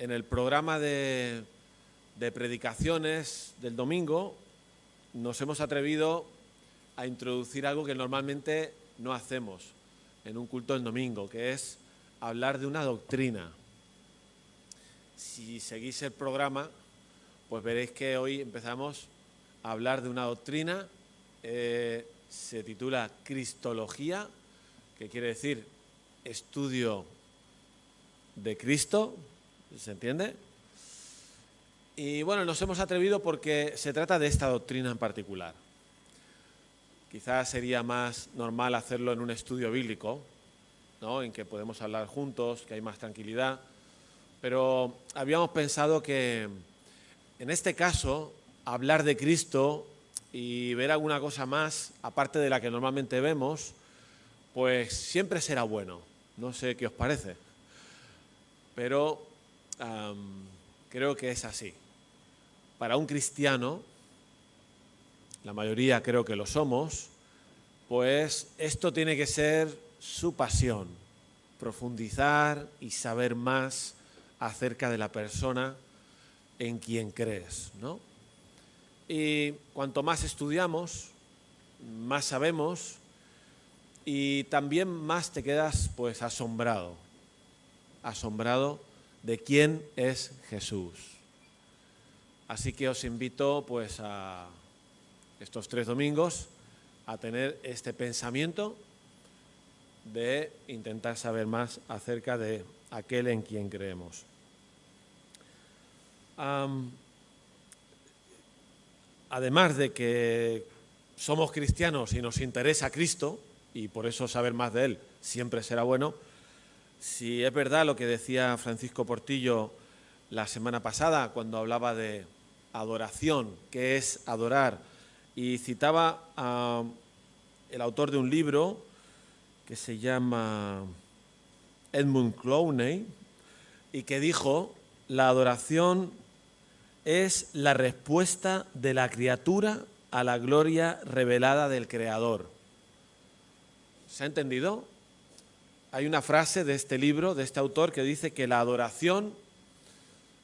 en el programa de predicaciones del domingo nos hemos atrevido a introducir algo que normalmente no hacemos en un culto del domingo, que es hablar de una doctrina. Si seguís el programa, pues veréis que hoy empezamos a hablar de una doctrina, se titula Cristología, que quiere decir estudio de Cristo, ¿se entiende? Y bueno, nos hemos atrevido porque se trata de esta doctrina en particular. Quizás sería más normal hacerlo en un estudio bíblico, ¿no? En que podemos hablar juntos, que hay más tranquilidad, pero habíamos pensado que en este caso hablar de Cristo y ver alguna cosa más, aparte de la que normalmente vemos, pues siempre será bueno. No sé qué os parece, pero creo que es así. Para un cristiano, la mayoría creo que lo somos, pues esto tiene que ser su pasión, profundizar y saber más acerca de la persona en quien crees, ¿no? Y cuanto más estudiamos, más sabemos y también más te quedas pues asombrado de quién es Jesús. Así que os invito pues a estos 3 domingos a tener este pensamiento de intentar saber más acerca de aquel en quien creemos. Además de que somos cristianos y nos interesa Cristo, y por eso saber más de Él siempre será bueno, si es verdad lo que decía Francisco Portillo la semana pasada cuando hablaba de adoración, qué es adorar, y citaba el autor de un libro que se llama Edmund Clowney y que dijo: la adoración es la respuesta de la criatura a la gloria revelada del Creador. ¿Se ha entendido? Hay una frase de este libro, de este autor, que dice que la adoración,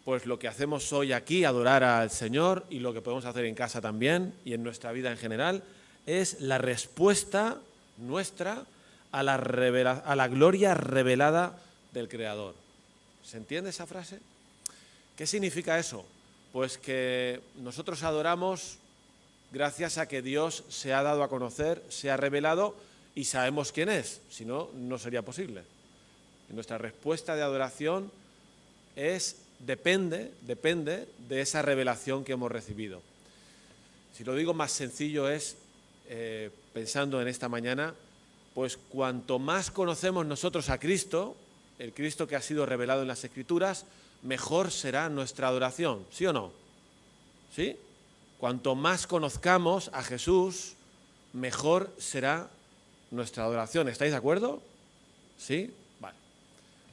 pues lo que hacemos hoy aquí, adorar al Señor, y lo que podemos hacer en casa también y en nuestra vida en general, es la respuesta nuestra a la gloria revelada del Creador. ¿Se entiende esa frase? ¿Qué significa eso? Pues que nosotros adoramos gracias a que Dios se ha dado a conocer, se ha revelado y sabemos quién es, si no, no sería posible. Y nuestra respuesta de adoración depende de esa revelación que hemos recibido. Si lo digo más sencillo es, pensando en esta mañana, pues cuanto más conocemos nosotros a Cristo, el Cristo que ha sido revelado en las Escrituras, mejor será nuestra adoración, ¿sí o no? ¿Sí? Cuanto más conozcamos a Jesús, mejor será nuestra adoración. ¿Estáis de acuerdo? ¿Sí? Vale.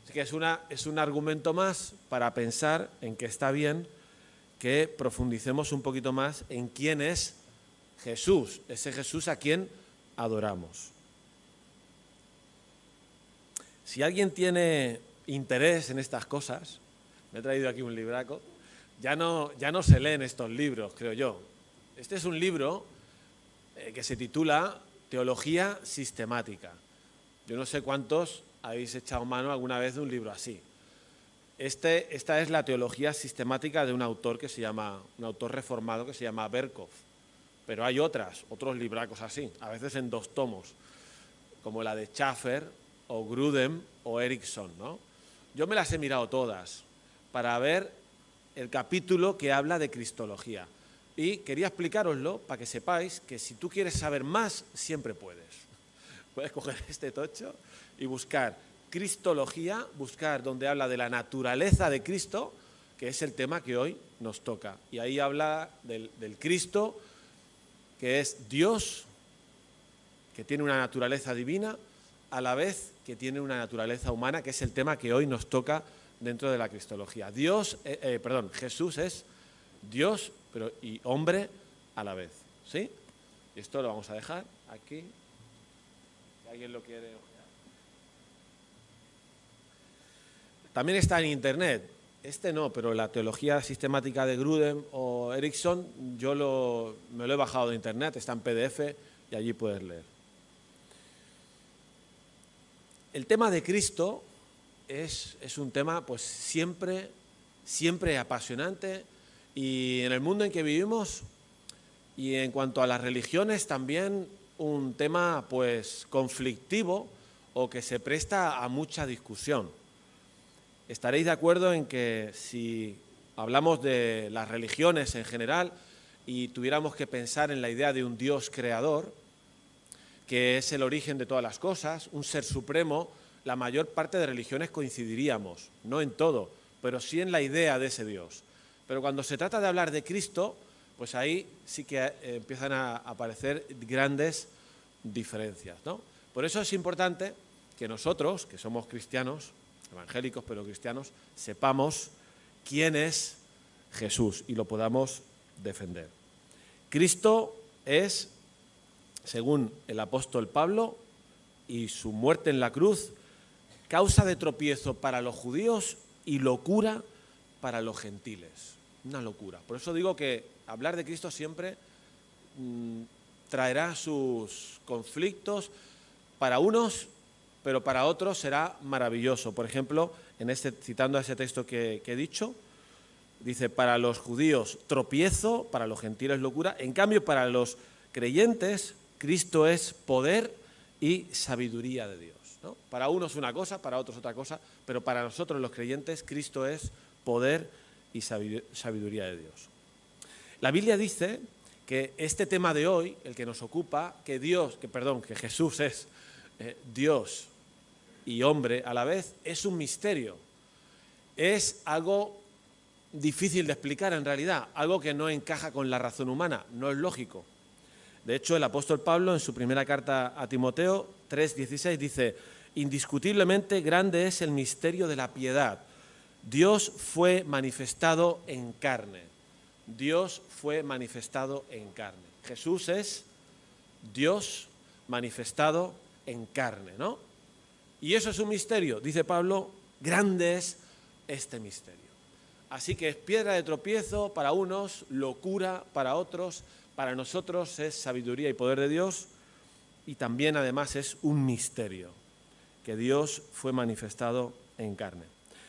Así que es un argumento más para pensar en que está bien que profundicemos un poquito más en quién es Jesús, ese Jesús a quien adoramos. Si alguien tiene interés en estas cosas, me he traído aquí un libraco, ya no se leen estos libros, creo yo. Este es un libro que se titula Teología Sistemática. Yo no sé cuántos habéis echado mano alguna vez de un libro así. Esta es la teología sistemática de un autor un autor reformado que se llama Berkhof. Pero hay otros libracos así, a veces en 2 tomos, como la de Schaffer o Grudem o Erickson, ¿no? Yo me las he mirado todas para ver el capítulo que habla de Cristología. Y quería explicároslo para que sepáis que si tú quieres saber más, siempre puedes. Puedes coger este tocho y buscar Cristología, buscar donde habla de la naturaleza de Cristo, que es el tema que hoy nos toca. Y ahí habla del Cristo, que es Dios, que tiene una naturaleza divina, a la vez que tiene una naturaleza humana, que es el tema que hoy nos toca dentro de la Cristología. Jesús es Dios y hombre a la vez, ¿sí? Y esto lo vamos a dejar aquí. Si alguien lo quiere ojear. También está en internet. Este no, pero la teología sistemática de Grudem o Erickson, me lo he bajado de internet, está en PDF y allí puedes leer. El tema de Cristo es un tema pues siempre apasionante, y en el mundo en que vivimos y en cuanto a las religiones también un tema pues conflictivo o que se presta a mucha discusión. Estaréis de acuerdo en que si hablamos de las religiones en general y tuviéramos que pensar en la idea de un Dios creador, que es el origen de todas las cosas, un ser supremo, la mayor parte de religiones coincidiríamos, no en todo, pero sí en la idea de ese Dios. Pero cuando se trata de hablar de Cristo, pues ahí sí que empiezan a aparecer grandes diferencias, ¿no? Por eso es importante que nosotros, que somos cristianos, evangélicos pero cristianos, sepamos quién es Jesús y lo podamos defender. Cristo es, según el apóstol Pablo, y su muerte en la cruz, causa de tropiezo para los judíos y locura para los gentiles. Una locura. Por eso digo que hablar de Cristo siempre traerá sus conflictos para unos, pero para otros será maravilloso. Por ejemplo, citando a ese texto que he dicho, dice, para los judíos tropiezo, para los gentiles locura. En cambio, para los creyentes, Cristo es poder y sabiduría de Dios, ¿no? Para unos una cosa, para otros otra cosa, pero para nosotros los creyentes, Cristo es poder y sabiduría de Dios. La Biblia dice que este tema de hoy, el que nos ocupa, que Jesús es Dios y hombre a la vez, es un misterio. Es algo difícil de explicar en realidad, algo que no encaja con la razón humana, no es lógico. De hecho, el apóstol Pablo en su primera carta a Timoteo 3:16 dice, indiscutiblemente grande es el misterio de la piedad. Dios fue manifestado en carne. Dios fue manifestado en carne. Jesús es Dios manifestado en carne, ¿no? Y eso es un misterio, dice Pablo, grande es este misterio. Así que es piedra de tropiezo para unos, locura para otros, para nosotros es sabiduría y poder de Dios, y también además es un misterio, que Dios fue manifestado en carne.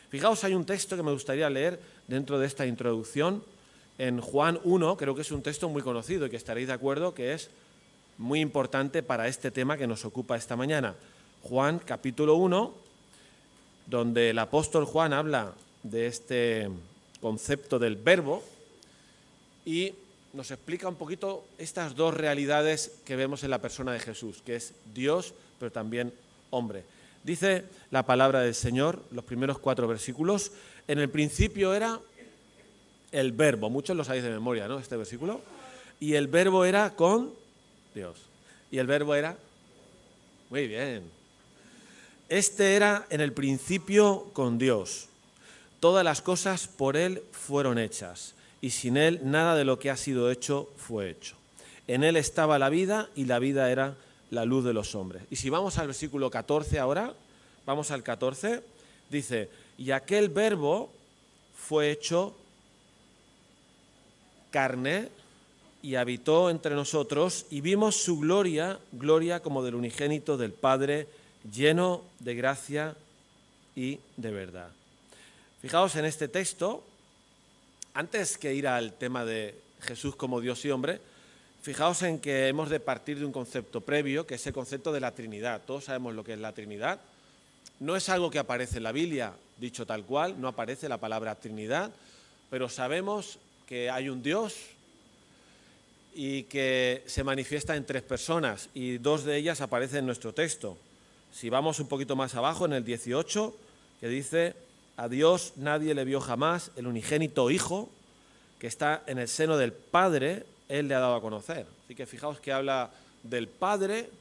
Fijaos, hay un texto que me gustaría leer dentro de esta introducción, en Juan 1, creo que es un texto muy conocido y que estaréis de acuerdo que es muy importante para este tema que nos ocupa esta mañana. Juan capítulo 1, donde el apóstol Juan habla de este concepto del verbo y nos explica un poquito estas dos realidades que vemos en la persona de Jesús, que es Dios, pero también hombre. Dice la palabra del Señor, los primeros 4 versículos, en el principio era el verbo, muchos lo sabéis de memoria, ¿no?, este versículo, y el verbo era con Dios, y el verbo era, muy bien, este era en el principio con Dios, todas las cosas por Él fueron hechas, y sin Él nada de lo que ha sido hecho fue hecho. En Él estaba la vida, y la vida era la luz de los hombres. Y si vamos al versículo 14 ahora, vamos al 14, dice, y aquel verbo fue hecho carne y habitó entre nosotros y vimos su gloria, gloria como del unigénito del Padre, lleno de gracia y de verdad. Fijaos en este texto, antes que ir al tema de Jesús como Dios y hombre, fijaos en que hemos de partir de un concepto previo, que es el concepto de la Trinidad. Todos sabemos lo que es la Trinidad. No es algo que aparece en la Biblia, dicho tal cual, no aparece la palabra Trinidad, pero sabemos que hay un Dios y que se manifiesta en 3 personas y 2 de ellas aparecen en nuestro texto. Si vamos un poquito más abajo, en el 18, que dice, a Dios nadie le vio jamás, el unigénito Hijo, que está en el seno del Padre, Él le ha dado a conocer. Así que fijaos que habla del Padre,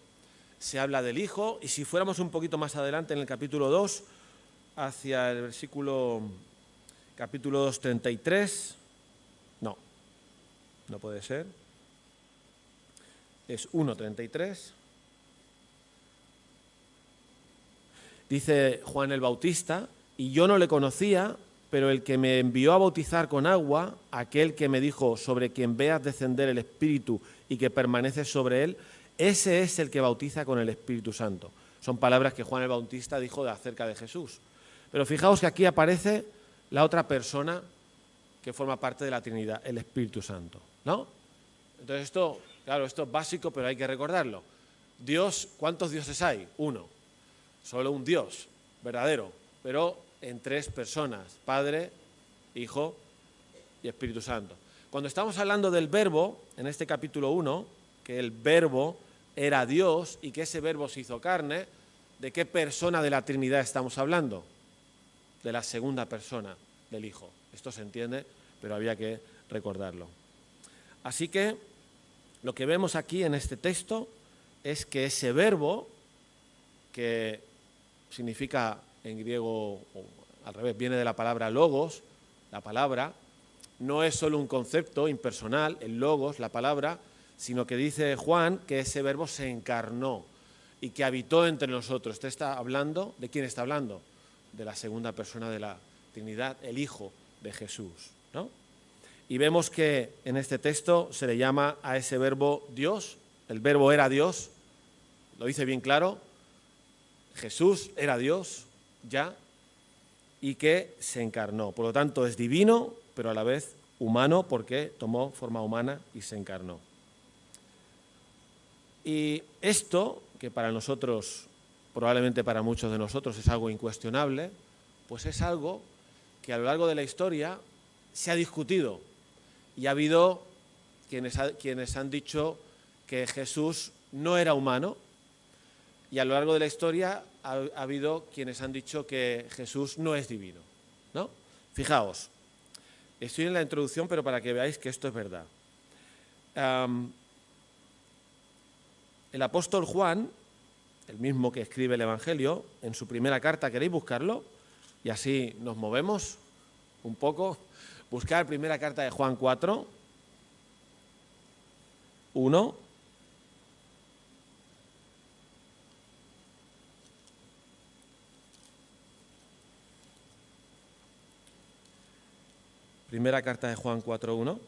se habla del Hijo, y si fuéramos un poquito más adelante en el capítulo 2, hacia el capítulo 2, 33, no puede ser, es 1:33. Dice Juan el Bautista, y yo no le conocía, pero el que me envió a bautizar con agua, aquel que me dijo, sobre quien veas descender el Espíritu y que permanece sobre él, ese es el que bautiza con el Espíritu Santo. Son palabras que Juan el Bautista dijo acerca de Jesús. Pero fijaos que aquí aparece la otra persona que forma parte de la Trinidad, el Espíritu Santo, ¿no? Entonces esto, claro, esto es básico, pero hay que recordarlo. Dios, ¿cuántos dioses hay? Uno. Solo un Dios verdadero, pero en tres personas, Padre, Hijo y Espíritu Santo. Cuando estamos hablando del Verbo, en este capítulo 1, que el Verbo era Dios y que ese Verbo se hizo carne, ¿de qué persona de la Trinidad estamos hablando? De la segunda persona del Hijo. Esto se entiende, pero había que recordarlo. Así que lo que vemos aquí en este texto es que ese verbo, que significa en griego, o al revés, viene de la palabra logos, la palabra, no es solo un concepto impersonal, el logos, la palabra, sino que dice Juan que ese verbo se encarnó y que habitó entre nosotros. ¿Usted está hablando? ¿De quién está hablando? De la segunda persona de la Trinidad, el Hijo de Jesús, ¿no? Y vemos que en este texto se le llama a ese verbo Dios. El verbo era Dios, lo dice bien claro. Jesús era Dios ya y que se encarnó. Por lo tanto, es divino, pero a la vez humano, porque tomó forma humana y se encarnó. Y esto, que para nosotros, probablemente para muchos de nosotros, es algo incuestionable, pues es algo que a lo largo de la historia se ha discutido. Y ha habido quienes han dicho que Jesús no era humano, y a lo largo de la historia ha habido quienes han dicho que Jesús no es divino, ¿no? Fijaos, estoy en la introducción, pero para que veáis que esto es verdad. El apóstol Juan, el mismo que escribe el Evangelio, en su primera carta, ¿queréis buscarlo? Y así nos movemos un poco. Buscar primera carta de Juan 4, 1. Primera carta de Juan 4:1.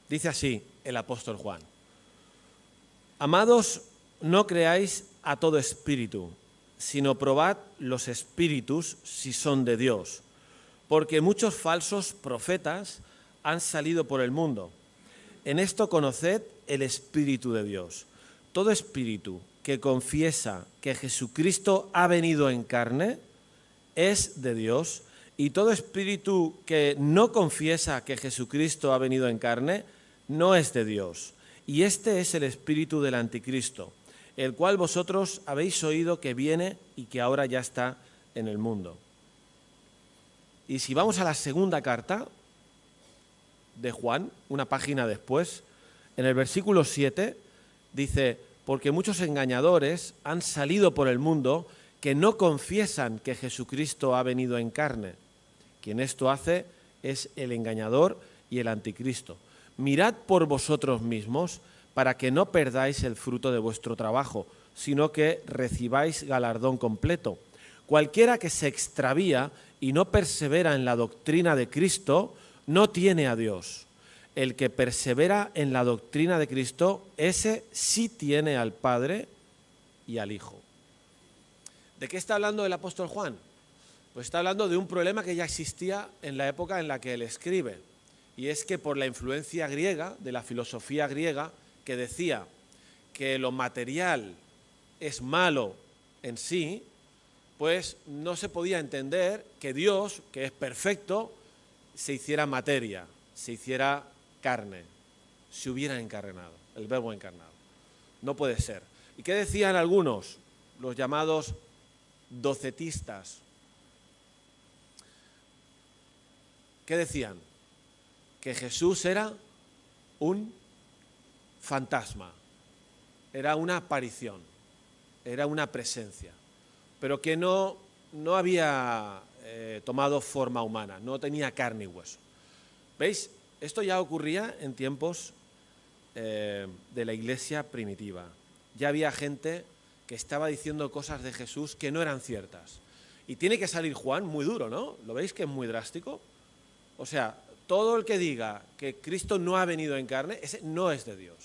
Dice así el apóstol Juan: Amados, no creáis a todo espíritu, sino probad los espíritus si son de Dios, porque muchos falsos profetas han salido por el mundo. En esto conoced el Espíritu de Dios. Todo espíritu que confiesa que Jesucristo ha venido en carne es de Dios, y todo espíritu que no confiesa que Jesucristo ha venido en carne no es de Dios. Y este es el espíritu del anticristo, el cual vosotros habéis oído que viene y que ahora ya está en el mundo. Y si vamos a la segunda carta de Juan, una página después, en el versículo 7 dice: porque muchos engañadores han salido por el mundo que no confiesan que Jesucristo ha venido en carne. Quien esto hace es el engañador y el anticristo. Mirad por vosotros mismos para que no perdáis el fruto de vuestro trabajo, sino que recibáis galardón completo. Cualquiera que se extravía y no persevera en la doctrina de Cristo, no tiene a Dios. El que persevera en la doctrina de Cristo, ese sí tiene al Padre y al Hijo. ¿De qué está hablando el apóstol Juan? Pues está hablando de un problema que ya existía en la época en la que él escribe. Y es que por la influencia griega, de la filosofía griega, que decía que lo material es malo en sí, pues no se podía entender que Dios, que es perfecto, se hiciera materia, se hiciera carne, se hubiera encarnado, el verbo encarnado. No puede ser. ¿Y qué decían algunos, los llamados docetistas? ¿Qué decían? Que Jesús era un fantasma, era una aparición, era una presencia, pero que no había tomado forma humana, no tenía carne y hueso. ¿Veis? Esto ya ocurría en tiempos de la iglesia primitiva. Ya había gente que estaba diciendo cosas de Jesús que no eran ciertas. Y tiene que salir Juan muy duro, ¿no? ¿Lo veis que es muy drástico? O sea, todo el que diga que Cristo no ha venido en carne, ese no es de Dios.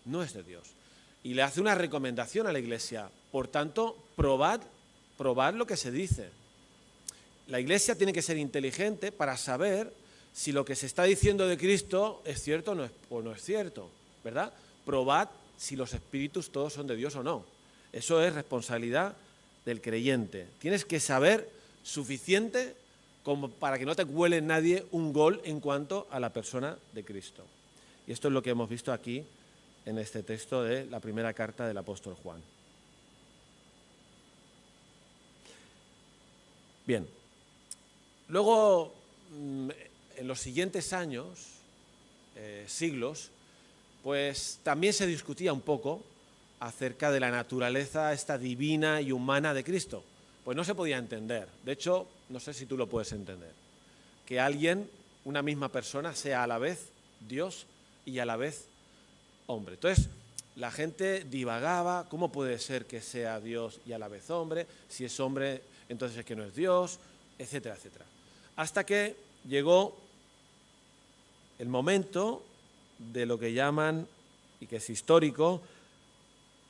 No es de Dios. Y le hace una recomendación a la Iglesia. Por tanto, probad lo que se dice. La Iglesia tiene que ser inteligente para saber si lo que se está diciendo de Cristo es cierto o no es cierto, ¿verdad? Probad si los espíritus todos son de Dios o no. Eso es responsabilidad del creyente. Tienes que saber suficiente como para que no te cuele nadie un gol en cuanto a la persona de Cristo. Y esto es lo que hemos visto aquí en este texto de la primera carta del apóstol Juan. Bien, luego en los siguientes años, siglos, pues también se discutía un poco acerca de la naturaleza esta divina y humana de Cristo. Pues no se podía entender. De hecho, no sé si tú lo puedes entender. Que alguien, una misma persona, sea a la vez Dios y a la vez hombre. Entonces, la gente divagaba, ¿cómo puede ser que sea Dios y a la vez hombre? Si es hombre, entonces es que no es Dios, etcétera, etcétera. Hasta que llegó el momento de lo que llaman, y que es histórico,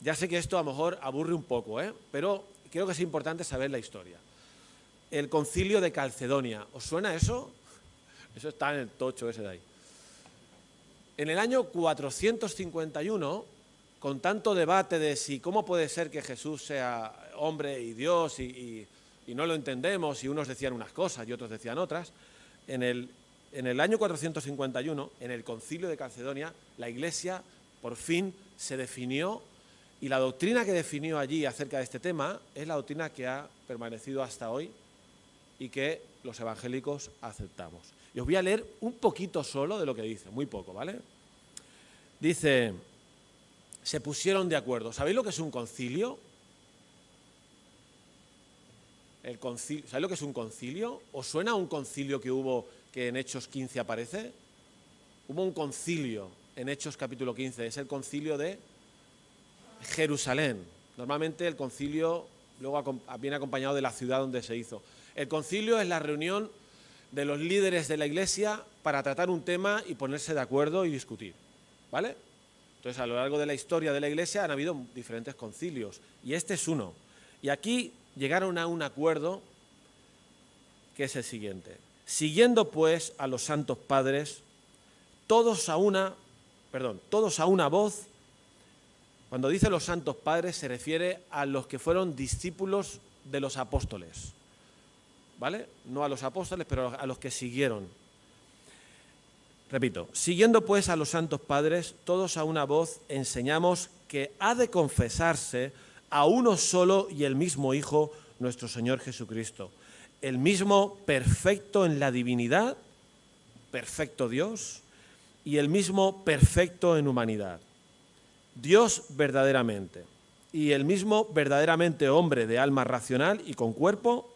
ya sé que esto a lo mejor aburre un poco, pero creo que es importante saber la historia. El concilio de Calcedonia, ¿os suena eso? Eso está en el tocho ese de ahí. En el año 451, con tanto debate de si cómo puede ser que Jesús sea hombre y Dios y no lo entendemos, y unos decían unas cosas y otros decían otras, en el año 451, en el concilio de Calcedonia, la Iglesia por fin se definió, y la doctrina que definió allí acerca de este tema es la doctrina que ha permanecido hasta hoy y que los evangélicos aceptamos. Y os voy a leer un poquito solo de lo que dice, muy poco, ¿vale? Dice, se pusieron de acuerdo. ¿Sabéis lo que es un concilio? ¿Sabéis lo que es un concilio? ¿Os suena a un concilio que hubo que en Hechos 15 aparece? Hubo un concilio en Hechos capítulo 15, es el concilio de Jerusalén. Normalmente el concilio luego viene acompañado de la ciudad donde se hizo. El concilio es la reunión de los líderes de la Iglesia para tratar un tema y ponerse de acuerdo y discutir, ¿vale? Entonces, a lo largo de la historia de la Iglesia han habido diferentes concilios, y este es uno. Y aquí llegaron a un acuerdo que es el siguiente. Siguiendo pues a los santos padres, todos a una voz. Cuando dice los santos padres se refiere a los que fueron discípulos de los apóstoles, ¿vale? No a los apóstoles, pero a los que siguieron. Repito, siguiendo pues a los santos padres, todos a una voz enseñamos que ha de confesarse a uno solo y el mismo Hijo, nuestro Señor Jesucristo, el mismo perfecto en la divinidad, perfecto Dios, y el mismo perfecto en humanidad. Dios verdaderamente, y el mismo verdaderamente hombre de alma racional y con cuerpo,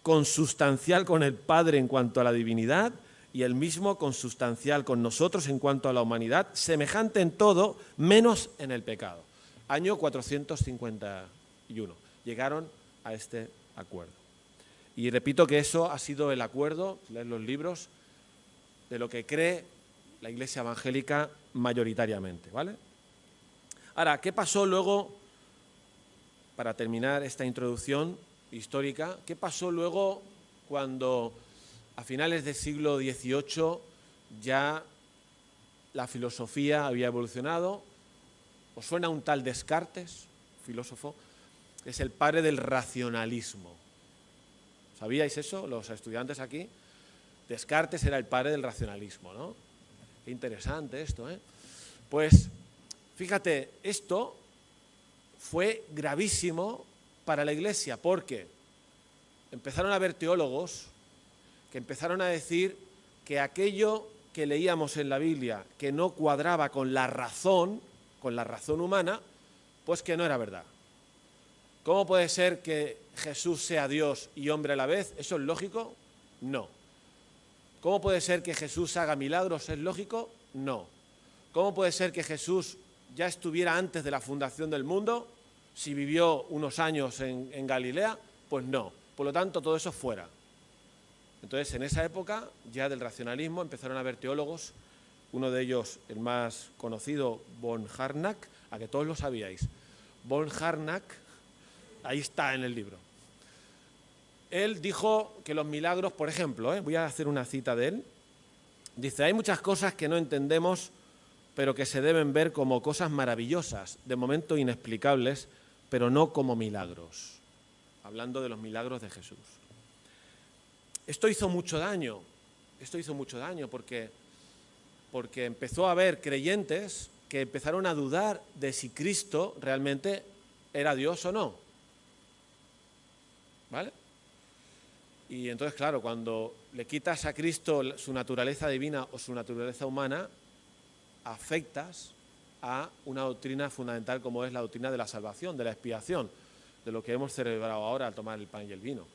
consustancial con el Padre en cuanto a la divinidad, y el mismo consustancial con nosotros en cuanto a la humanidad, semejante en todo, menos en el pecado. Año 451. Llegaron a este acuerdo. Y repito que eso ha sido el acuerdo, leer los libros, de lo que cree la Iglesia evangélica mayoritariamente, ¿vale? Ahora, ¿qué pasó luego, para terminar esta introducción histórica, qué pasó luego cuando a finales del siglo XVIII ya la filosofía había evolucionado? ¿Os suena un tal Descartes, filósofo? Es el padre del racionalismo. ¿Sabíais eso, los estudiantes aquí? Descartes era el padre del racionalismo, ¿no? Qué interesante esto, ¿eh? Pues, fíjate, esto fue gravísimo para la Iglesia, porque empezaron a haber teólogos que empezaron a decir que aquello que leíamos en la Biblia que no cuadraba con la razón humana, pues que no era verdad. ¿Cómo puede ser que Jesús sea Dios y hombre a la vez? ¿Eso es lógico? No. ¿Cómo puede ser que Jesús haga milagros? ¿Es lógico? No. ¿Cómo puede ser que Jesús ya estuviera antes de la fundación del mundo, si vivió unos años en Galilea? Pues no. por lo tanto todo eso fuera. Entonces, en esa época, ya del racionalismo, empezaron a haber teólogos, uno de ellos, el más conocido, von Harnack, a que todos lo sabíais. Von Harnack, ahí está en el libro. Él dijo que los milagros, por ejemplo, voy a hacer una cita de él, dice, hay muchas cosas que no entendemos, pero que se deben ver como cosas maravillosas, de momento inexplicables, pero no como milagros. Hablando de los milagros de Jesús. Esto hizo mucho daño porque empezó a haber creyentes que empezaron a dudar de si Cristo realmente era Dios o no. ¿Vale? Y entonces, claro, cuando le quitas a Cristo su naturaleza divina o su naturaleza humana, afectas a una doctrina fundamental como es la doctrina de la salvación, de la expiación, de lo que hemos celebrado ahora al tomar el pan y el vino.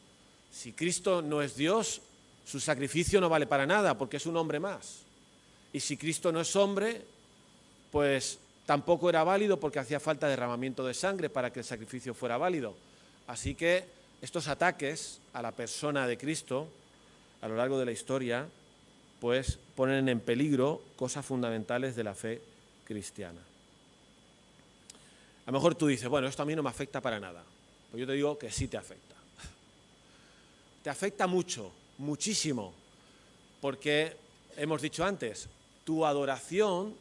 Si Cristo no es Dios, su sacrificio no vale para nada porque es un hombre más. Y si Cristo no es hombre, pues tampoco era válido porque hacía falta derramamiento de sangre para que el sacrificio fuera válido. Así que estos ataques a la persona de Cristo a lo largo de la historia, pues ponen en peligro cosas fundamentales de la fe cristiana. A lo mejor tú dices, bueno, esto a mí no me afecta para nada. Pues yo te digo que sí te afecta. Te afecta mucho, muchísimo, porque hemos dicho antes, tu adoración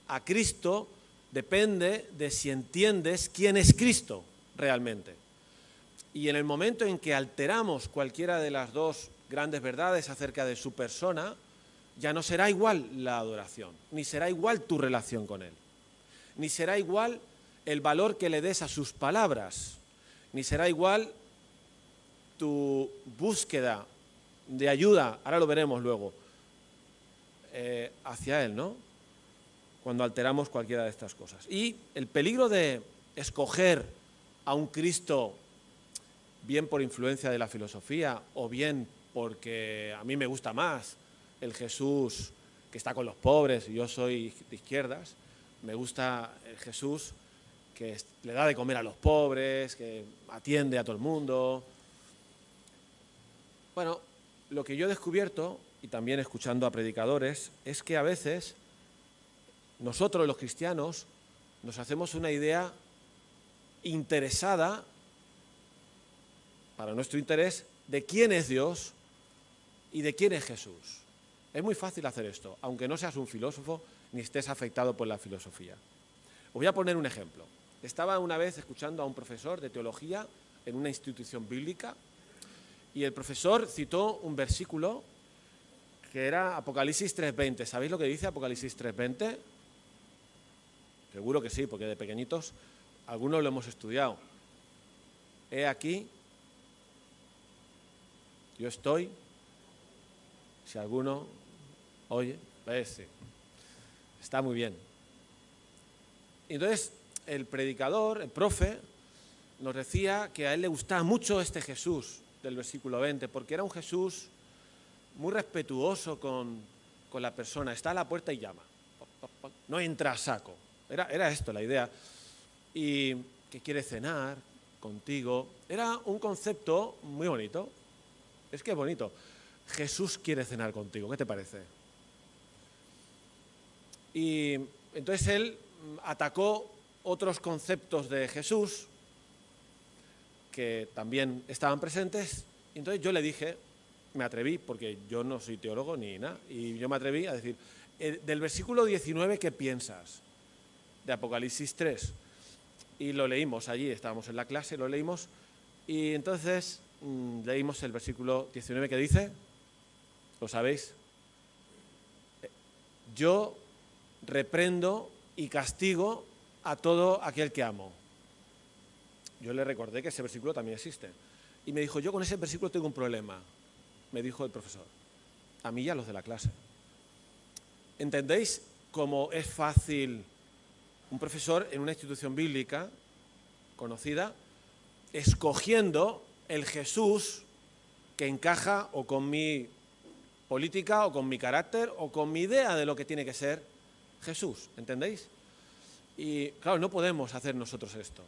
a Cristo depende de si entiendes quién es Cristo realmente. Y en el momento en que alteramos cualquiera de las dos grandes verdades acerca de su persona, ya no será igual la adoración, ni será igual tu relación con Él, ni será igual el valor que le des a sus palabras, ni será igual tu búsqueda de ayuda, ahora lo veremos luego, hacia Él, ¿no? Cuando alteramos cualquiera de estas cosas. Y el peligro de escoger a un Cristo bien por influencia de la filosofía o bien porque a mí me gusta más el Jesús que está con los pobres y yo soy de izquierdas, me gusta el Jesús que le da de comer a los pobres, que atiende a todo el mundo. Bueno, lo que yo he descubierto, y también escuchando a predicadores, es que a veces nosotros los cristianos nos hacemos una idea interesada, para nuestro interés, de quién es Dios y de quién es Jesús. Es muy fácil hacer esto, aunque no seas un filósofo ni estés afectado por la filosofía. Os voy a poner un ejemplo. Estaba una vez escuchando a un profesor de teología en una institución bíblica y el profesor citó un versículo que era Apocalipsis 3:20. ¿Sabéis lo que dice Apocalipsis 3:20? Seguro que sí, porque de pequeñitos algunos lo hemos estudiado. He aquí, yo estoy, si alguno oye, sí, está muy bien. Entonces, el predicador, el profe, nos decía que a él le gustaba mucho este Jesús del versículo 20, porque era un Jesús muy respetuoso con la persona. Está a la puerta y llama. No entra a saco. Era esto la idea. Y que quiere cenar contigo. Era un concepto muy bonito. Es que es bonito. Jesús quiere cenar contigo. ¿Qué te parece? Y entonces él atacó otros conceptos de Jesús que también estaban presentes. Y entonces yo le dije, me atreví, porque yo no soy teólogo ni nada, y yo me atreví a decir, del versículo 19, ¿qué piensas? De Apocalipsis 3. Y lo leímos allí, estábamos en la clase, lo leímos, y entonces leímos el versículo 19 que dice, ¿lo sabéis? Yo reprendo y castigo a todo aquel que amo. Yo le recordé que ese versículo también existe. Y me dijo, yo con ese versículo tengo un problema, me dijo el profesor. A mí y a los de la clase. ¿Entendéis cómo es fácil un profesor en una institución bíblica conocida escogiendo el Jesús que encaja o con mi política o con mi carácter o con mi idea de lo que tiene que ser Jesús? ¿Entendéis? Y claro, no podemos hacer nosotros esto.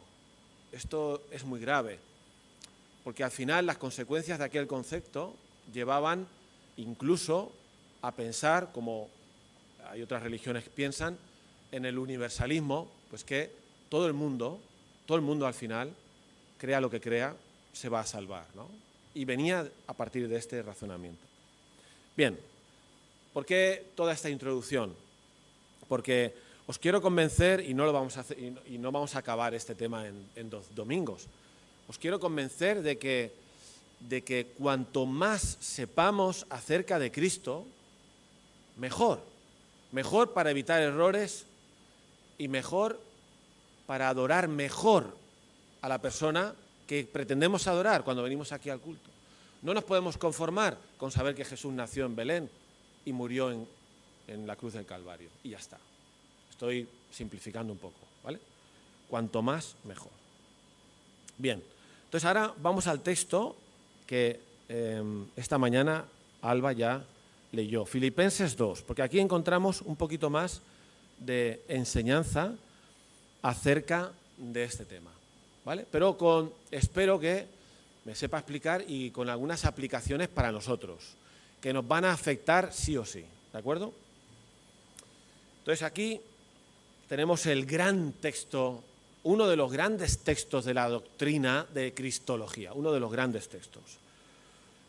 Esto es muy grave, porque al final las consecuencias de aquel concepto llevaban incluso a pensar, como hay otras religiones que piensan, en el universalismo, pues que todo el mundo al final, crea lo que crea, se va a salvar, ¿no? Y venía a partir de este razonamiento. Bien, ¿por qué toda esta introducción? Porque os quiero convencer, y no lo vamos a hacer, y no vamos a acabar este tema en 2 domingos, os quiero convencer de que cuanto más sepamos acerca de Cristo, mejor. Mejor para evitar errores y mejor para adorar mejor a la persona que pretendemos adorar cuando venimos aquí al culto. No nos podemos conformar con saber que Jesús nació en Belén y murió en la cruz del Calvario, y ya está. Estoy simplificando un poco, ¿vale? Cuanto más, mejor. Bien, entonces ahora vamos al texto que esta mañana Alba ya leyó, Filipenses 2, porque aquí encontramos un poquito más de enseñanza acerca de este tema, ¿vale? Pero espero que me sepa explicar y con algunas aplicaciones para nosotros, que nos van a afectar sí o sí, ¿de acuerdo? Entonces aquí tenemos el gran texto, uno de los grandes textos de la doctrina de Cristología, uno de los grandes textos,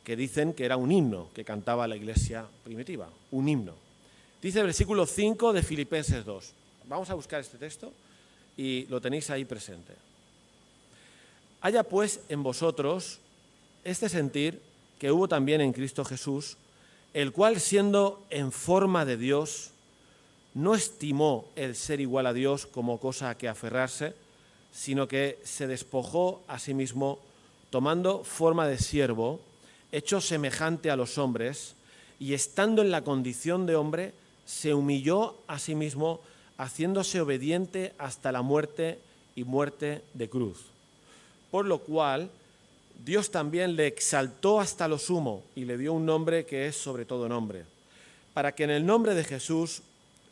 que dicen que era un himno que cantaba la iglesia primitiva, un himno. Dice el versículo 5 de Filipenses 2. Vamos a buscar este texto y lo tenéis ahí presente. Haya pues en vosotros este sentir que hubo también en Cristo Jesús, el cual siendo en forma de Dios, no estimó el ser igual a Dios como cosa a que aferrarse, sino que se despojó a sí mismo, tomando forma de siervo, hecho semejante a los hombres, y estando en la condición de hombre, se humilló a sí mismo, haciéndose obediente hasta la muerte y muerte de cruz. Por lo cual, Dios también le exaltó hasta lo sumo y le dio un nombre que es sobre todo nombre, para que en el nombre de Jesús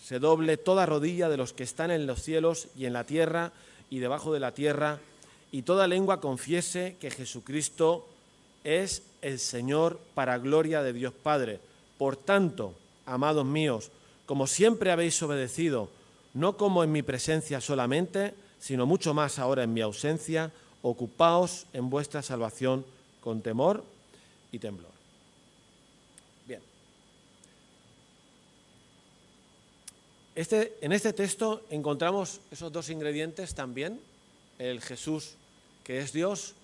se doble toda rodilla de los que están en los cielos y en la tierra y debajo de la tierra, y toda lengua confiese que Jesucristo es el Señor para gloria de Dios Padre. Por tanto, amados míos, como siempre habéis obedecido, no como en mi presencia solamente, sino mucho más ahora en mi ausencia, ocupaos en vuestra salvación con temor y temblor. Bien. En este texto encontramos esos dos ingredientes también, el Jesús que es Dios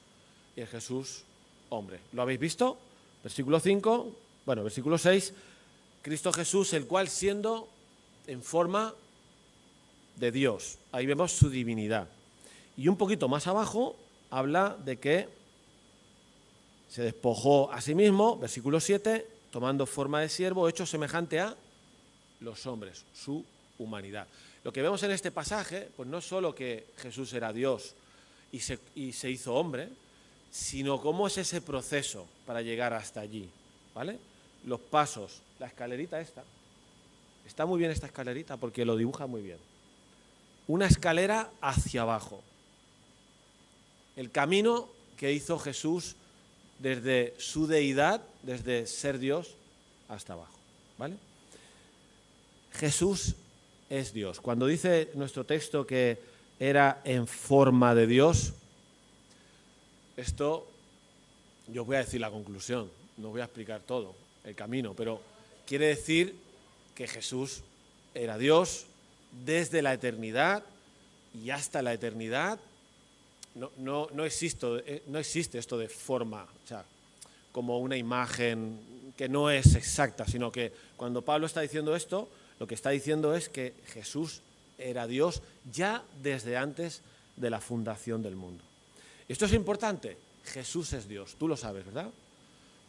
y el Jesús hombre. ¿Lo habéis visto? Versículo 5, versículo 6, Cristo Jesús, el cual siendo en forma de Dios. Ahí vemos su divinidad. Y un poquito más abajo habla de que se despojó a sí mismo, versículo 7, tomando forma de siervo, hecho semejante a los hombres, su humanidad. Lo que vemos en este pasaje, pues no es solo que Jesús era Dios y se hizo hombre, sino cómo es ese proceso para llegar hasta allí, ¿vale? Los pasos, la escalerita esta. Está muy bien esta escalerita porque lo dibuja muy bien. Una escalera hacia abajo. El camino que hizo Jesús desde su deidad, desde ser Dios, hasta abajo, ¿vale? Jesús es Dios. Cuando dice nuestro texto que era en forma de Dios, esto yo voy a decir la conclusión, no voy a explicar todo el camino, pero quiere decir que Jesús era Dios desde la eternidad y hasta la eternidad. No existe esto de forma, o sea, como una imagen que no es exacta, sino que cuando Pablo está diciendo esto, lo que está diciendo es que Jesús era Dios ya desde antes de la fundación del mundo. Esto es importante, Jesús es Dios, tú lo sabes, ¿verdad?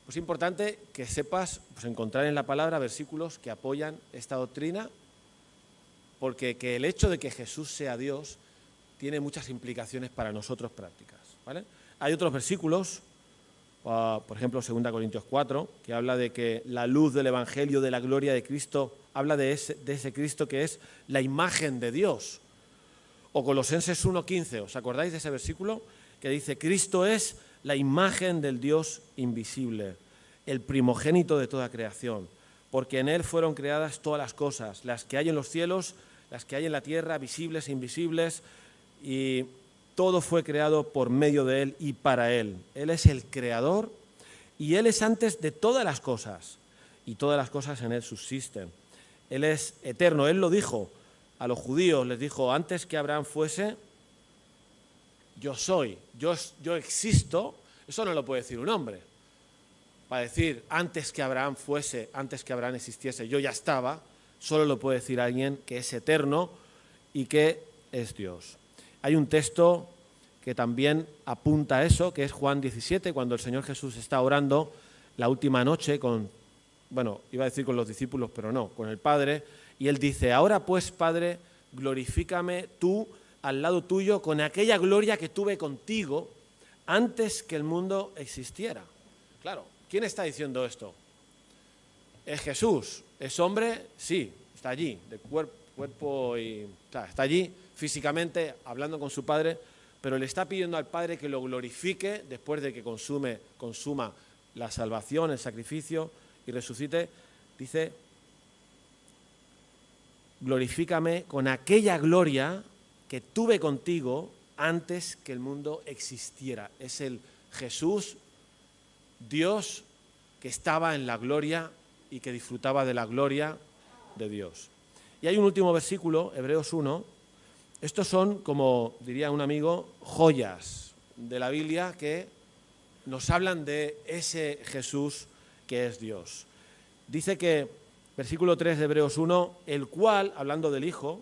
Pues es importante que sepas encontrar en la palabra versículos que apoyan esta doctrina, porque que el hecho de que Jesús sea Dios tiene muchas implicaciones para nosotros prácticas, ¿vale? Hay otros versículos, por ejemplo 2 Corintios 4, que habla de que la luz del Evangelio de la gloria de Cristo, habla de ese Cristo que es la imagen de Dios. O Colosenses 1:15, ¿os acordáis de ese versículo? Que dice, Cristo es la imagen del Dios invisible, el primogénito de toda creación, porque en Él fueron creadas todas las cosas, las que hay en los cielos, las que hay en la tierra, visibles e invisibles, y todo fue creado por medio de Él y para Él. Él es el creador y Él es antes de todas las cosas, y todas las cosas en Él subsisten. Él es eterno. Él lo dijo a los judíos, les dijo, antes que Abraham fuese, yo soy, yo existo. Eso no lo puede decir un hombre. Para decir, antes que Abraham fuese, antes que Abraham existiese, yo ya estaba, solo lo puede decir alguien que es eterno y que es Dios. Hay un texto que también apunta a eso, que es Juan 17, cuando el Señor Jesús está orando la última noche iba a decir con los discípulos, pero no, con el Padre, y Él dice, ahora pues, Padre, glorifícame tú al lado tuyo con aquella gloria que tuve contigo antes que el mundo existiera. Claro, ¿quién está diciendo esto? Es Jesús. ¿Es hombre? Sí, está allí, de cuerpo y... está allí físicamente hablando con su Padre, pero le está pidiendo al Padre que lo glorifique después de que consuma la salvación, el sacrificio y resucite. Dice, glorifícame con aquella gloria que tuve contigo antes que el mundo existiera. Es el Jesús, Dios, que estaba en la gloria y que disfrutaba de la gloria de Dios. Y hay un último versículo, Hebreos 1. Estos son, como diría un amigo, joyas de la Biblia que nos hablan de ese Jesús que es Dios. Dice que, versículo 3 de Hebreos 1, el cual, hablando del Hijo,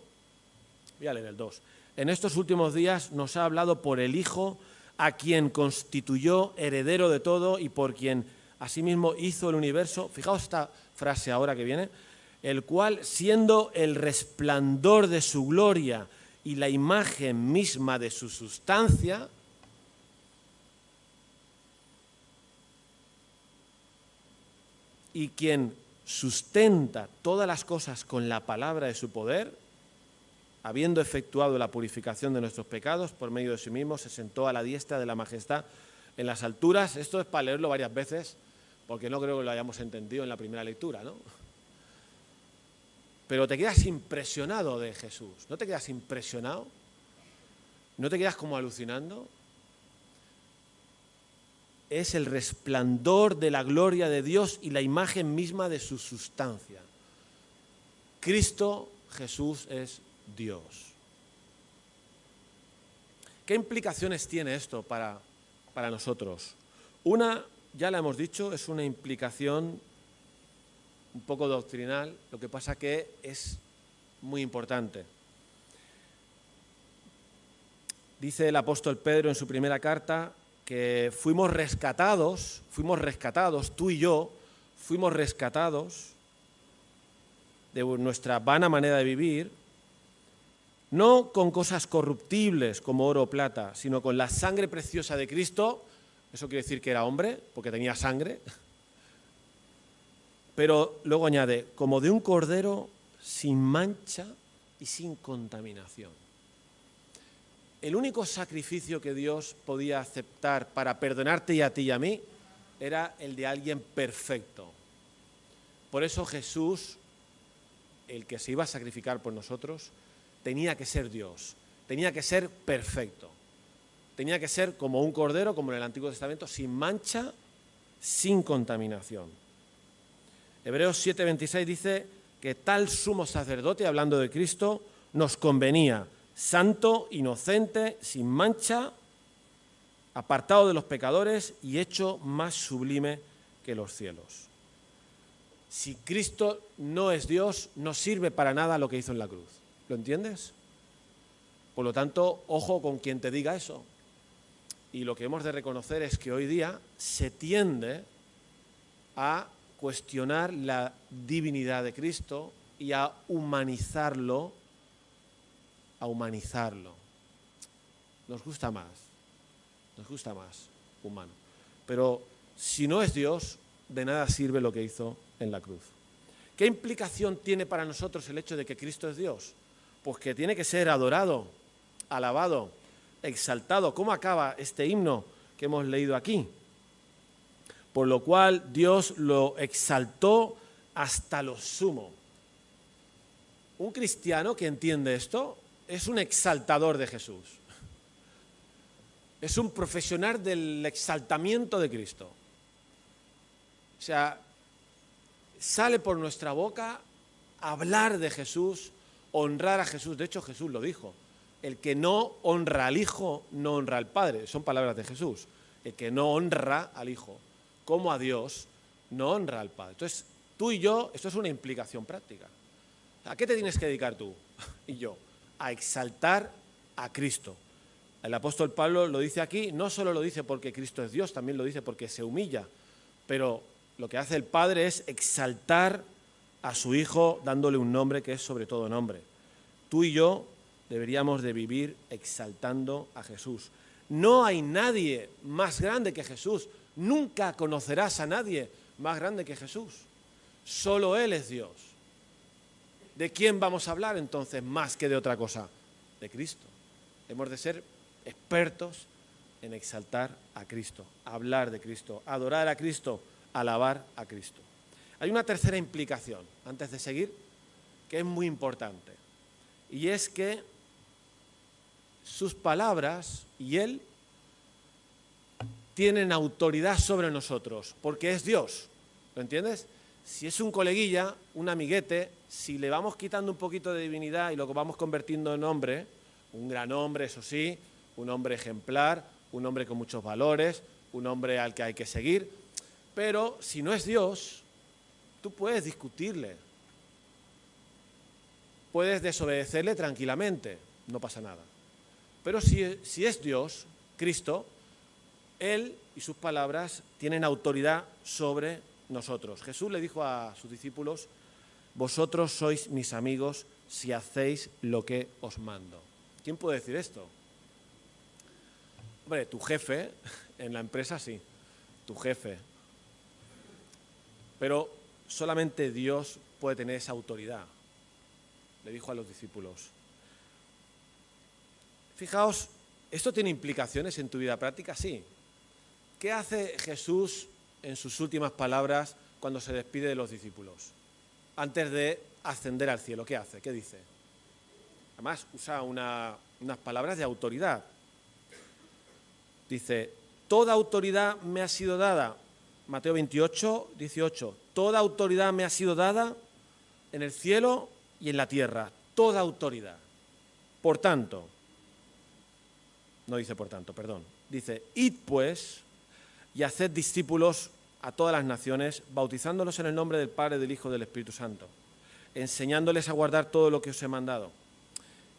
voy a leer el 2, en estos últimos días nos ha hablado por el Hijo, a quien constituyó heredero de todo y por quien asimismo hizo el universo. Fijaos esta frase ahora que viene, el cual, siendo el resplandor de su gloria y la imagen misma de su sustancia, y quien sustenta todas las cosas con la palabra de su poder, habiendo efectuado la purificación de nuestros pecados por medio de sí mismo, se sentó a la diestra de la majestad en las alturas. Esto es para leerlo varias veces, porque no creo que lo hayamos entendido en la primera lectura, ¿no? Pero te quedas impresionado de Jesús, ¿no te quedas impresionado? ¿No te quedas como alucinando? Es el resplandor de la gloria de Dios y la imagen misma de su sustancia. Cristo Jesús es Dios. ¿Qué implicaciones tiene esto para nosotros? Una, ya la hemos dicho, es una implicación un poco doctrinal, lo que pasa que es muy importante. Dice el apóstol Pedro en su primera carta que fuimos rescatados, tú y yo, fuimos rescatados de nuestra vana manera de vivir, no con cosas corruptibles como oro o plata, sino con la sangre preciosa de Cristo. Eso quiere decir que era hombre, porque tenía sangre. Pero luego añade, como de un cordero sin mancha y sin contaminación. El único sacrificio que Dios podía aceptar para perdonarte y a ti y a mí era el de alguien perfecto. Por eso Jesús, el que se iba a sacrificar por nosotros, tenía que ser Dios, tenía que ser perfecto. Tenía que ser como un cordero, como en el Antiguo Testamento, sin mancha, sin contaminación. Hebreos 7:26 dice que tal sumo sacerdote, hablando de Cristo, nos convenía, santo, inocente, sin mancha, apartado de los pecadores y hecho más sublime que los cielos. Si Cristo no es Dios, no sirve para nada lo que hizo en la cruz. ¿Lo entiendes? Por lo tanto, ojo con quien te diga eso. Y lo que hemos de reconocer es que hoy día se tiende a cuestionar la divinidad de Cristo y a humanizarlo. Nos gusta más humano. Pero si no es Dios, de nada sirve lo que hizo en la cruz. ¿Qué implicación tiene para nosotros el hecho de que Cristo es Dios? Pues que tiene que ser adorado, alabado, exaltado. ¿Cómo acaba este himno que hemos leído aquí. Por lo cual Dios lo exaltó hasta lo sumo. Un cristiano que entiende esto es un exaltador de Jesús. Es un profesional del exaltamiento de Cristo. O sea, sale por nuestra boca hablar de Jesús, honrar a Jesús. De hecho, Jesús lo dijo. El que no honra al Hijo, no honra al Padre. Son palabras de Jesús. El que no honra al Hijo, como a Dios, no honra al Padre. Entonces, tú y yo, esto es una implicación práctica. ¿A qué te tienes que dedicar tú y yo? A exaltar a Cristo. El apóstol Pablo lo dice aquí, no solo lo dice porque Cristo es Dios, también lo dice porque se humilla, pero lo que hace el Padre es exaltar a su Hijo dándole un nombre que es sobre todo nombre. Tú y yo deberíamos de vivir exaltando a Jesús. No hay nadie más grande que Jesús. Nunca conocerás a nadie más grande que Jesús. Solo Él es Dios. ¿De quién vamos a hablar entonces más que de otra cosa? De Cristo. Hemos de ser expertos en exaltar a Cristo, hablar de Cristo, adorar a Cristo, alabar a Cristo. Hay una tercera implicación, antes de seguir, que es muy importante, y es que sus palabras y Él tienen autoridad sobre nosotros, porque es Dios, ¿lo entiendes? Si es un coleguilla, un amiguete, si le vamos quitando un poquito de divinidad y lo vamos convirtiendo en hombre, un gran hombre, eso sí, un hombre ejemplar, un hombre con muchos valores, un hombre al que hay que seguir, pero si no es Dios, tú puedes discutirle, puedes desobedecerle tranquilamente, no pasa nada. Pero si es Dios, Cristo, Él y sus palabras tienen autoridad sobre nosotros. Jesús le dijo a sus discípulos, vosotros sois mis amigos si hacéis lo que os mando. ¿Quién puede decir esto? Hombre, tu jefe, en la empresa sí, tu jefe. Pero solamente Dios puede tener esa autoridad, le dijo a los discípulos. Fijaos, ¿esto tiene implicaciones en tu vida práctica? Sí. ¿Qué hace Jesús en sus últimas palabras cuando se despide de los discípulos? Antes de ascender al cielo, ¿qué hace? ¿Qué dice? Además, usa unas palabras de autoridad. Dice, toda autoridad me ha sido dada. Mateo 28, 18. Toda autoridad me ha sido dada en el cielo y en la tierra. Toda autoridad. Por tanto, no dice por tanto, perdón. Dice, id pues y haced discípulos a todas las naciones, bautizándolos en el nombre del Padre, del Hijo y del Espíritu Santo, enseñándoles a guardar todo lo que os he mandado.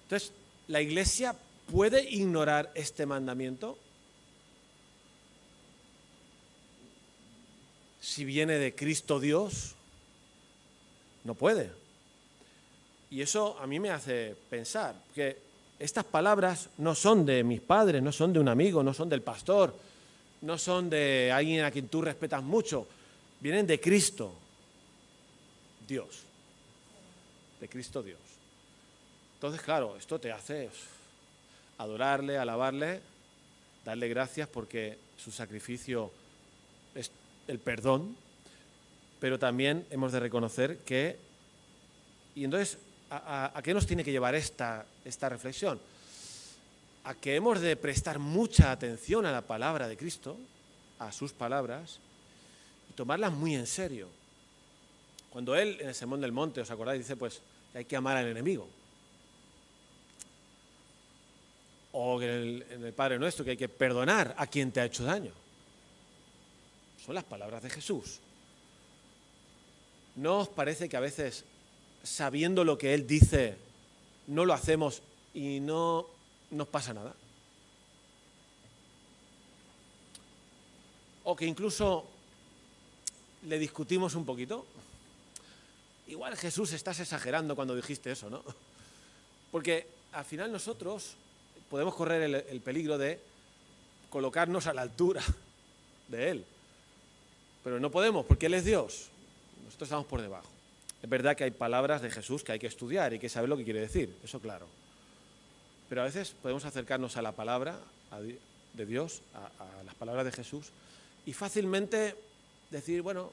Entonces, ¿la Iglesia puede ignorar este mandamiento? Si viene de Cristo Dios, no puede. Y eso a mí me hace pensar que estas palabras no son de mis padres, no son de un amigo, no son del pastor, no son de alguien a quien tú respetas mucho, vienen de Cristo Dios, de Cristo Dios. Entonces, claro, esto te hace adorarle, alabarle, darle gracias porque su sacrificio es el perdón, pero también hemos de reconocer que, y entonces, ¿a qué nos tiene que llevar esta reflexión? A que hemos de prestar mucha atención a la palabra de Cristo, a sus palabras, y tomarlas muy en serio. Cuando Él, en el Sermón del Monte, ¿os acordáis? Dice, pues, que hay que amar al enemigo. O en el Padre Nuestro, que hay que perdonar a quien te ha hecho daño. Son las palabras de Jesús. ¿No os parece que a veces, sabiendo lo que Él dice, no lo hacemos y no nos pasa nada? O que incluso le discutimos un poquito. Igual Jesús, estás exagerando cuando dijiste eso, ¿no? Porque al final nosotros podemos correr el peligro de colocarnos a la altura de Él. Pero no podemos, porque Él es Dios. Nosotros estamos por debajo. Es verdad que hay palabras de Jesús que hay que estudiar y que saber lo que quiere decir, eso claro. Pero a veces podemos acercarnos a la palabra de Dios, a las palabras de Jesús, y fácilmente decir, bueno,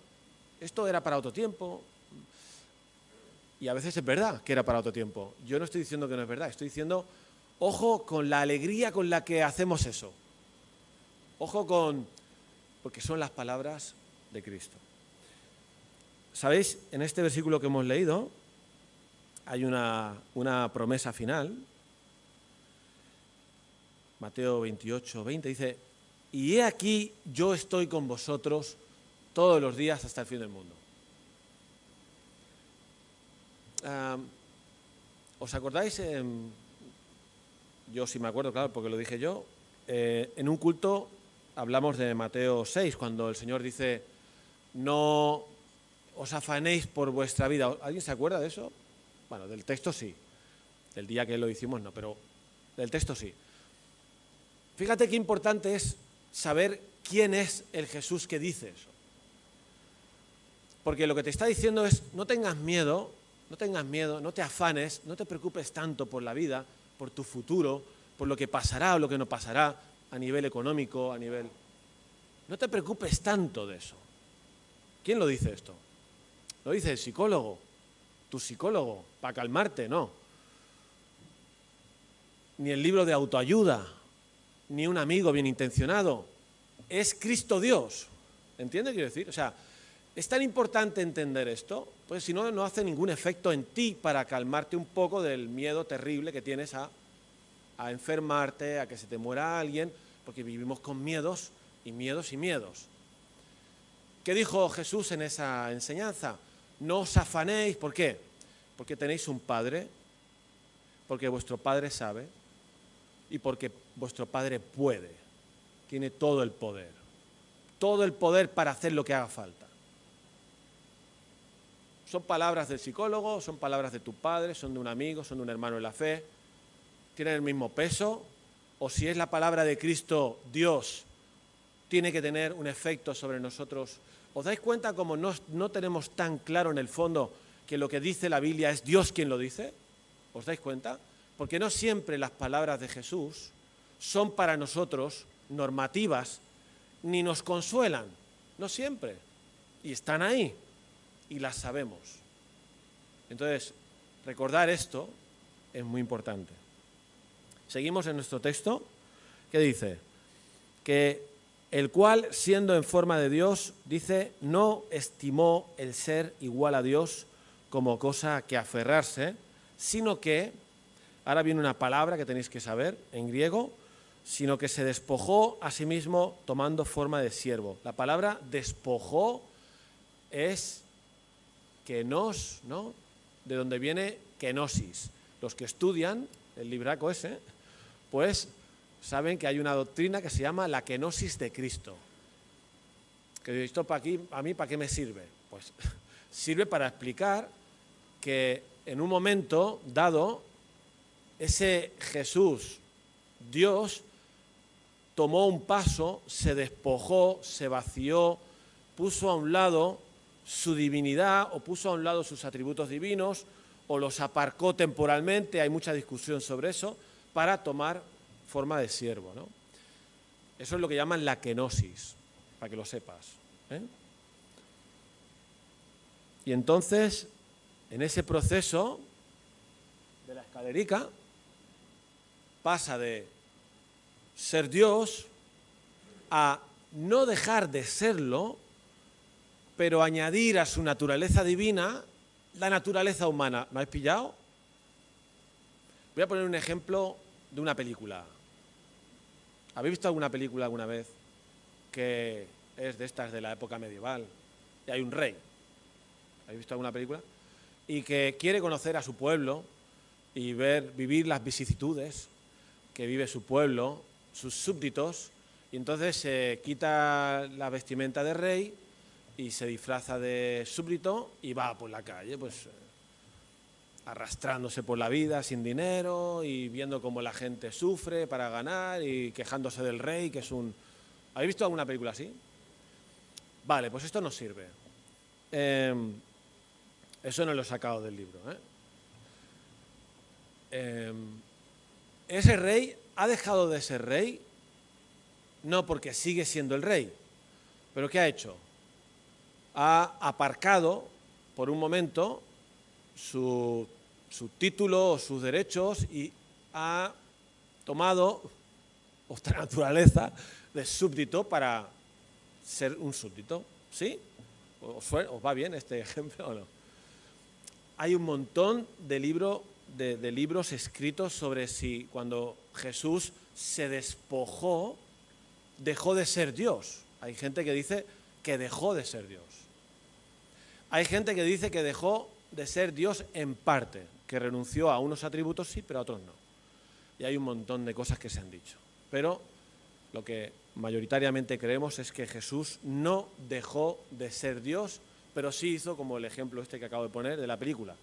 esto era para otro tiempo, y a veces es verdad que era para otro tiempo. Yo no estoy diciendo que no es verdad, estoy diciendo, ojo con la alegría con la que hacemos eso. Ojo porque son las palabras de Cristo. ¿Sabéis? En este versículo que hemos leído hay una promesa final. Mateo 28, 20 dice, y he aquí yo estoy con vosotros todos los días hasta el fin del mundo. ¿Os acordáis? Yo sí me acuerdo, claro, porque lo dije yo. En un culto hablamos de Mateo 6, cuando el Señor dice, no os afanéis por vuestra vida. ¿Alguien se acuerda de eso? Bueno, del texto sí. Del día que lo hicimos no, pero del texto sí. Fíjate qué importante es saber quién es el Jesús que dice eso. Porque lo que te está diciendo es, no tengas miedo, no te afanes, no te preocupes tanto por la vida, por tu futuro, por lo que pasará o lo que no pasará a nivel económico, a nivel... No te preocupes tanto de eso. ¿Quién lo dice esto? Lo dice el psicólogo, tu psicólogo, para calmarte, no. Ni el libro de autoayuda, ni un amigo bien intencionado. Es Cristo Dios. ¿Entiendes? Quiero decir, o sea, es tan importante entender esto, pues si no, no hace ningún efecto en ti para calmarte un poco del miedo terrible que tienes a enfermarte, a que se te muera alguien, porque vivimos con miedos y miedos y miedos. ¿Qué dijo Jesús en esa enseñanza? No os afanéis, ¿por qué? Porque tenéis un Padre, porque vuestro Padre sabe y porque vuestro Padre puede, tiene todo el poder para hacer lo que haga falta. Son palabras del psicólogo, son palabras de tu padre, son de un amigo, son de un hermano en la fe, tienen el mismo peso, o si es la palabra de Cristo, Dios, tiene que tener un efecto sobre nosotros. ¿Os dais cuenta cómo no tenemos tan claro en el fondo que lo que dice la Biblia es Dios quien lo dice? ¿Os dais cuenta? Porque no siempre las palabras de Jesús son para nosotros normativas ni nos consuelan, no siempre, y están ahí. Y las sabemos. Entonces, recordar esto es muy importante. Seguimos en nuestro texto, que dice que el cual, siendo en forma de Dios, dice, no estimó el ser igual a Dios como cosa que aferrarse, sino que, ahora viene una palabra que tenéis que saber en griego, sino que se despojó a sí mismo tomando forma de siervo. La palabra despojó es kenos, ¿no? De donde viene kenosis. Los que estudian el libraco ese, pues saben que hay una doctrina que se llama la kenosis de Cristo. Que esto a mí, ¿para qué me sirve? Pues sirve para explicar que en un momento dado, ese Jesús, Dios, tomó un paso, se despojó, se vació, puso a un lado su divinidad o puso a un lado sus atributos divinos o los aparcó temporalmente, hay mucha discusión sobre eso, para tomar forma de siervo, ¿no? Eso es lo que llaman la kenosis, para que lo sepas, ¿eh? Y entonces, en ese proceso de la escalerica, pasa de ser Dios a no dejar de serlo, pero añadir a su naturaleza divina la naturaleza humana. ¿Me habéis pillado? Voy a poner un ejemplo de una película. ¿Habéis visto alguna película alguna vez que es de estas de la época medieval y hay un rey? ¿Habéis visto alguna película? Y que quiere conocer a su pueblo y vivir las vicisitudes que vive su pueblo, sus súbditos, y entonces se quita la vestimenta de rey y se disfraza de súbdito y va por la calle, pues arrastrándose por la vida sin dinero y viendo cómo la gente sufre para ganar y quejándose del rey, que es un... ¿Habéis visto alguna película así? Vale, pues esto nos sirve. Eso no lo he sacado del libro, ese rey ha dejado de ser rey no porque sigue siendo el rey. ¿Pero qué ha hecho? Ha aparcado por un momento su título o sus derechos y ha tomado otra naturaleza de súbdito para ser un súbdito. ¿Sí? ¿Os va bien este ejemplo o no? Hay un montón de libros escritos sobre si cuando Jesús se despojó, dejó de ser Dios. Hay gente que dice que dejó de ser Dios. Hay gente que dice que dejó de ser Dios en parte, que renunció a unos atributos sí, pero a otros no. Y hay un montón de cosas que se han dicho. Pero lo que mayoritariamente creemos es que Jesús no dejó de ser Dios, pero sí hizo como el ejemplo este que acabo de poner de la película.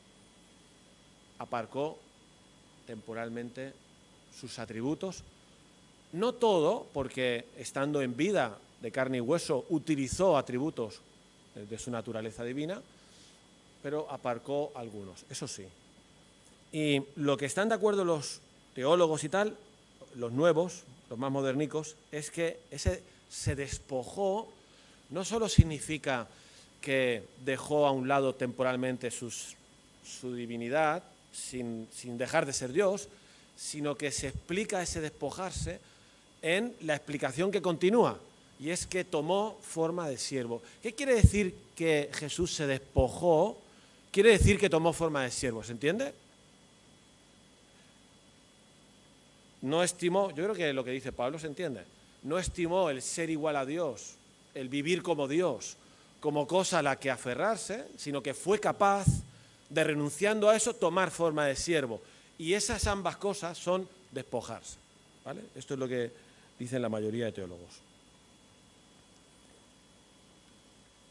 Aparcó temporalmente sus atributos. No todo, porque estando en vida de carne y hueso utilizó atributos de su naturaleza divina, pero aparcó algunos, eso sí. Y lo que están de acuerdo los teólogos y tal, los nuevos, los más modernicos, es que ese se despojó no solo significa que dejó a un lado temporalmente su divinidad sin dejar de ser Dios, sino que se explica ese despojarse en la explicación que continúa, y es que tomó forma de siervo. ¿Qué quiere decir que Jesús se despojó? Quiere decir que tomó forma de siervo, ¿se entiende? No estimó, yo creo que lo que dice Pablo se entiende, no estimó el ser igual a Dios, el vivir como Dios, como cosa a la que aferrarse, sino que fue capaz de, renunciando a eso, tomar forma de siervo. Y esas ambas cosas son despojarse, ¿vale? Esto es lo que dicen la mayoría de teólogos.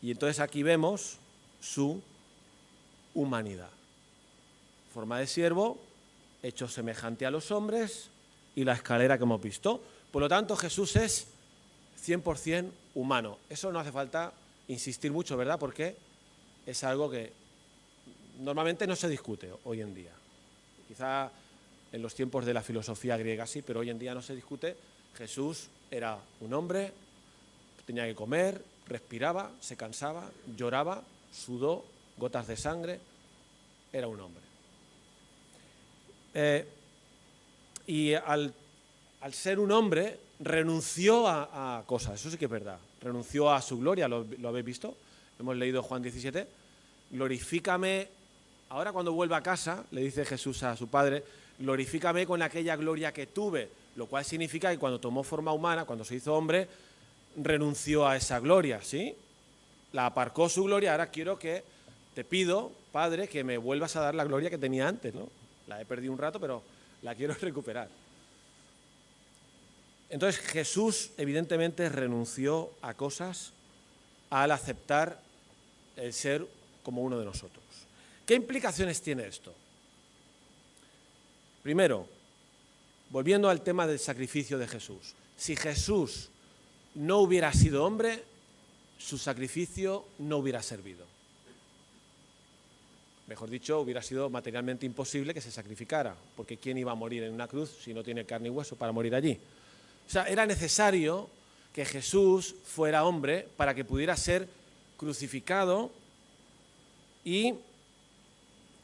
Y entonces aquí vemos su humanidad. Forma de siervo, hecho semejante a los hombres, y la escalera que hemos visto. Por lo tanto, Jesús es 100% humano. Eso no hace falta insistir mucho, ¿verdad? Porque es algo que normalmente no se discute hoy en día. Quizá en los tiempos de la filosofía griega sí, pero hoy en día no se discute. Jesús era un hombre, tenía que comer, respiraba, se cansaba, lloraba, sudó, gotas de sangre, era un hombre. Y al ser un hombre renunció a cosas, eso sí que es verdad, renunció a su gloria, ¿lo habéis visto? Hemos leído Juan 17, glorifícame, ahora cuando vuelva a casa, le dice Jesús a su padre, glorifícame con aquella gloria que tuve, lo cual significa que cuando tomó forma humana, cuando se hizo hombre, renunció a esa gloria, ¿sí? La aparcó su gloria, ahora quiero que, te pido, Padre, que me vuelvas a dar la gloria que tenía antes, ¿no? La he perdido un rato, pero la quiero recuperar. Entonces Jesús evidentemente renunció a cosas al aceptar el ser como uno de nosotros. ¿Qué implicaciones tiene esto? Primero, volviendo al tema del sacrificio de Jesús. Si Jesús no hubiera sido hombre, su sacrificio no hubiera servido. Mejor dicho, hubiera sido materialmente imposible que se sacrificara, porque ¿quién iba a morir en una cruz si no tiene carne y hueso para morir allí? O sea, era necesario que Jesús fuera hombre para que pudiera ser crucificado y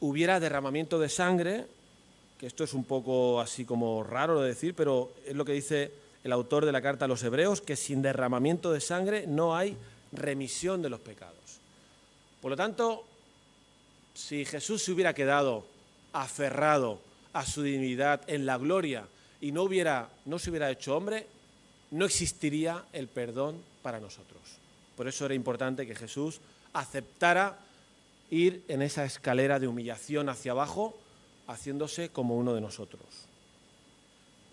hubiera derramamiento de sangre, que esto es un poco así como raro de decir, pero es lo que dice el autor de la carta a los Hebreos, que sin derramamiento de sangre no hay remisión de los pecados. Por lo tanto, si Jesús se hubiera quedado aferrado a su divinidad en la gloria y no se hubiera hecho hombre, no existiría el perdón para nosotros. Por eso era importante que Jesús aceptara ir en esa escalera de humillación hacia abajo, haciéndose como uno de nosotros.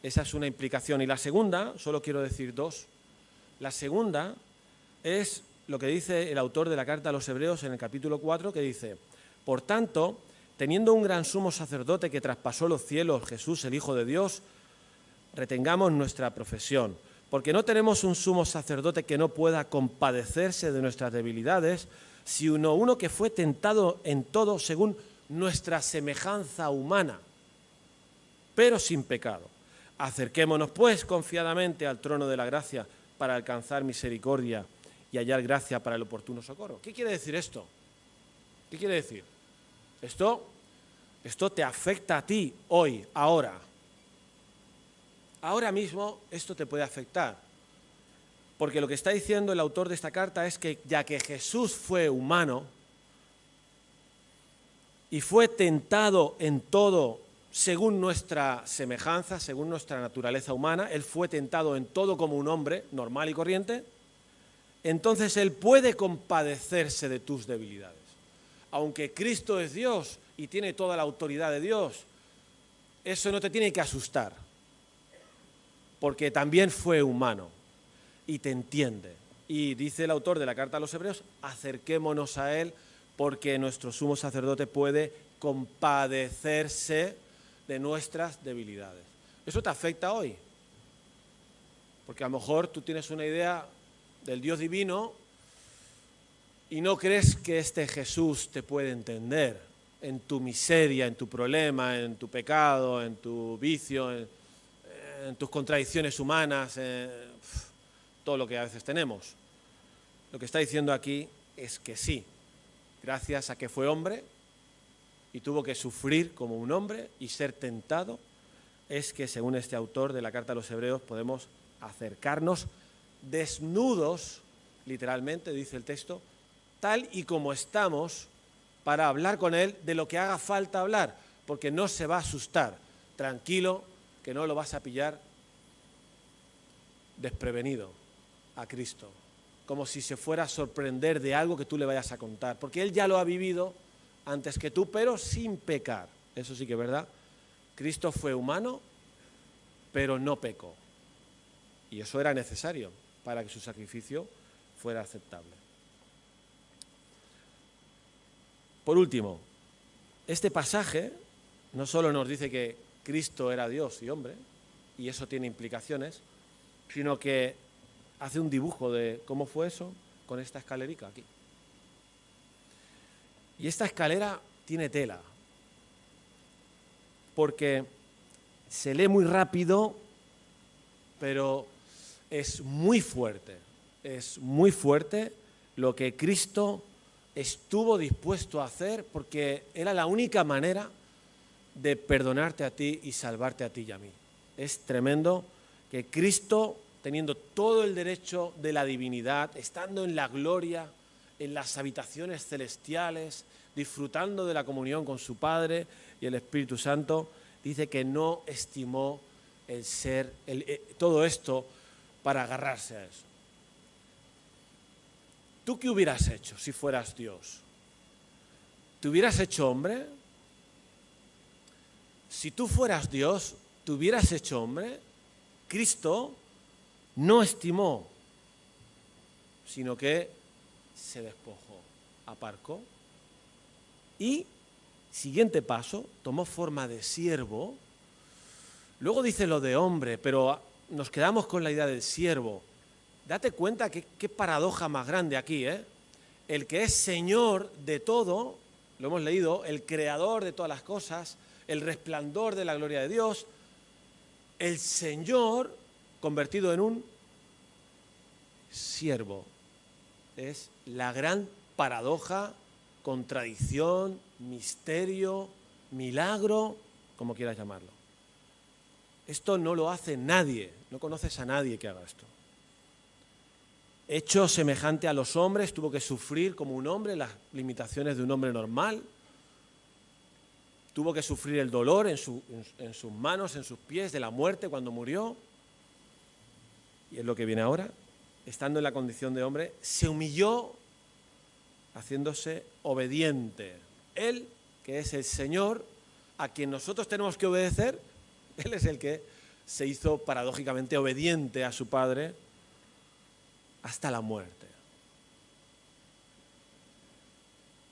Esa es una implicación. Y la segunda, solo quiero decir dos, la segunda es lo que dice el autor de la carta a los Hebreos en el capítulo 4, que dice: por tanto, teniendo un gran sumo sacerdote que traspasó los cielos, Jesús, el Hijo de Dios, retengamos nuestra profesión, porque no tenemos un sumo sacerdote que no pueda compadecerse de nuestras debilidades, sino uno que fue tentado en todo según nuestra semejanza humana, pero sin pecado. Acerquémonos, pues, confiadamente al trono de la gracia, para alcanzar misericordia y hallar gracia para el oportuno socorro. ¿Qué quiere decir esto? ¿Qué quiere decir? Esto te afecta a ti hoy, ahora. Ahora mismo esto te puede afectar. Porque lo que está diciendo el autor de esta carta es que ya que Jesús fue humano y fue tentado en todo según nuestra semejanza, según nuestra naturaleza humana, Él fue tentado en todo como un hombre normal y corriente, entonces Él puede compadecerse de tus debilidades. Aunque Cristo es Dios y tiene toda la autoridad de Dios, eso no te tiene que asustar, porque también fue humano y te entiende. Y dice el autor de la carta a los Hebreos, acerquémonos a Él porque nuestro sumo sacerdote puede compadecerse de nuestras debilidades. Eso te afecta hoy, porque a lo mejor tú tienes una idea del Dios divino y no crees que este Jesús te puede entender en tu miseria, en tu problema, en tu pecado, en tu vicio, en tus contradicciones humanas, todo lo que a veces tenemos. Lo que está diciendo aquí es que sí, gracias a que fue hombre y tuvo que sufrir como un hombre y ser tentado, es que según este autor de la carta a los Hebreos podemos acercarnos desnudos, literalmente dice el texto, tal y como estamos, para hablar con Él de lo que haga falta hablar, porque no se va a asustar. Tranquilo, que no lo vas a pillar desprevenido a Cristo, como si se fuera a sorprender de algo que tú le vayas a contar, porque Él ya lo ha vivido antes que tú, pero sin pecar. Eso sí que es verdad. Cristo fue humano, pero no pecó. Y eso era necesario para que su sacrificio fuera aceptable. Por último, este pasaje no solo nos dice que Cristo era Dios y hombre, y eso tiene implicaciones, sino que hace un dibujo de cómo fue eso con esta escalerica aquí. Y esta escalera tiene tela, porque se lee muy rápido, pero es muy fuerte lo que Cristo estuvo dispuesto a hacer, porque era la única manera de perdonarte a ti y salvarte a ti y a mí. Es tremendo que Cristo, teniendo todo el derecho de la divinidad, estando en la gloria, en las habitaciones celestiales, disfrutando de la comunión con su Padre y el Espíritu Santo, dice que no estimó el ser, todo esto para agarrarse a eso. ¿Tú qué hubieras hecho si fueras Dios? ¿Te hubieras hecho hombre? Si tú fueras Dios, ¿te hubieras hecho hombre? Cristo no estimó, sino que se despojó, aparcó y, siguiente paso, tomó forma de siervo. Luego dice lo de hombre, pero nos quedamos con la idea del siervo. Date cuenta que qué paradoja más grande aquí, ¿eh? El que es Señor de todo, lo hemos leído, el creador de todas las cosas, el resplandor de la gloria de Dios, el Señor convertido en un siervo. Es la gran paradoja, contradicción, misterio, milagro, como quieras llamarlo. Esto no lo hace nadie, no conoces a nadie que haga esto. Hecho semejante a los hombres, tuvo que sufrir como un hombre las limitaciones de un hombre normal. Tuvo que sufrir el dolor en sus manos, en sus pies, de la muerte cuando murió. Y es lo que viene ahora. Estando en la condición de hombre, se humilló haciéndose obediente. Él, que es el Señor, a quien nosotros tenemos que obedecer, Él es el que se hizo paradójicamente obediente a su Padre hasta la muerte.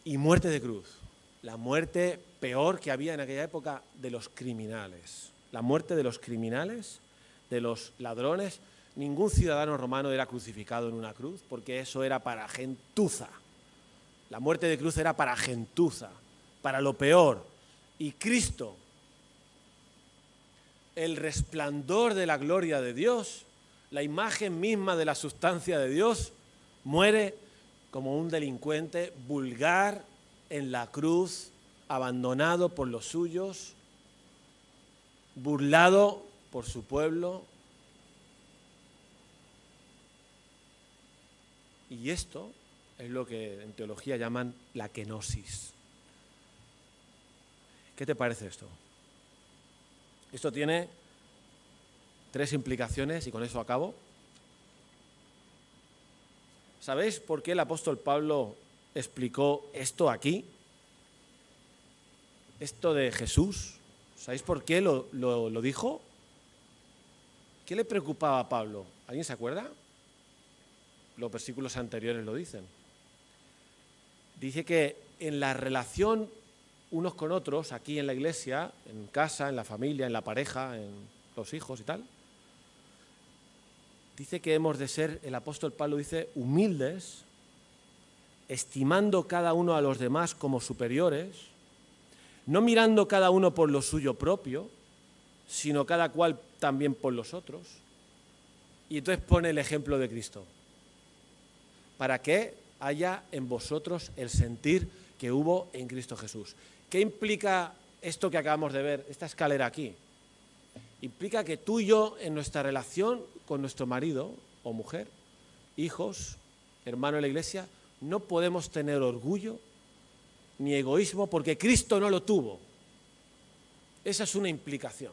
Y muerte de cruz. La muerte peor que había en aquella época de los criminales. La muerte de los criminales, de los ladrones. Ningún ciudadano romano era crucificado en una cruz, porque eso era para gentuza. La muerte de cruz era para gentuza, para lo peor. Y Cristo, el resplandor de la gloria de Dios, la imagen misma de la sustancia de Dios, muere como un delincuente vulgar en la cruz, abandonado por los suyos, burlado por su pueblo. Y esto es lo que en teología llaman la kenosis. ¿Qué te parece esto? Esto tiene 3 implicaciones y con eso acabo. ¿Sabéis por qué el apóstol Pablo explicó esto aquí? Esto de Jesús. ¿Sabéis por qué lo dijo? ¿Qué le preocupaba a Pablo? ¿Alguien se acuerda? Los versículos anteriores lo dicen. Dice que en la relación unos con otros, aquí en la iglesia, en casa, en la familia, en la pareja, en los hijos y tal, dice que hemos de ser, el apóstol Pablo dice, humildes, estimando cada uno a los demás como superiores, no mirando cada uno por lo suyo propio, sino cada cual también por los otros. Y entonces pone el ejemplo de Cristo, para que haya en vosotros el sentir que hubo en Cristo Jesús. ¿Qué implica esto que acabamos de ver, esta escalera aquí? Implica que tú y yo, en nuestra relación con nuestro marido o mujer, hijos, hermano de la iglesia, no podemos tener orgullo ni egoísmo porque Cristo no lo tuvo. Esa es una implicación.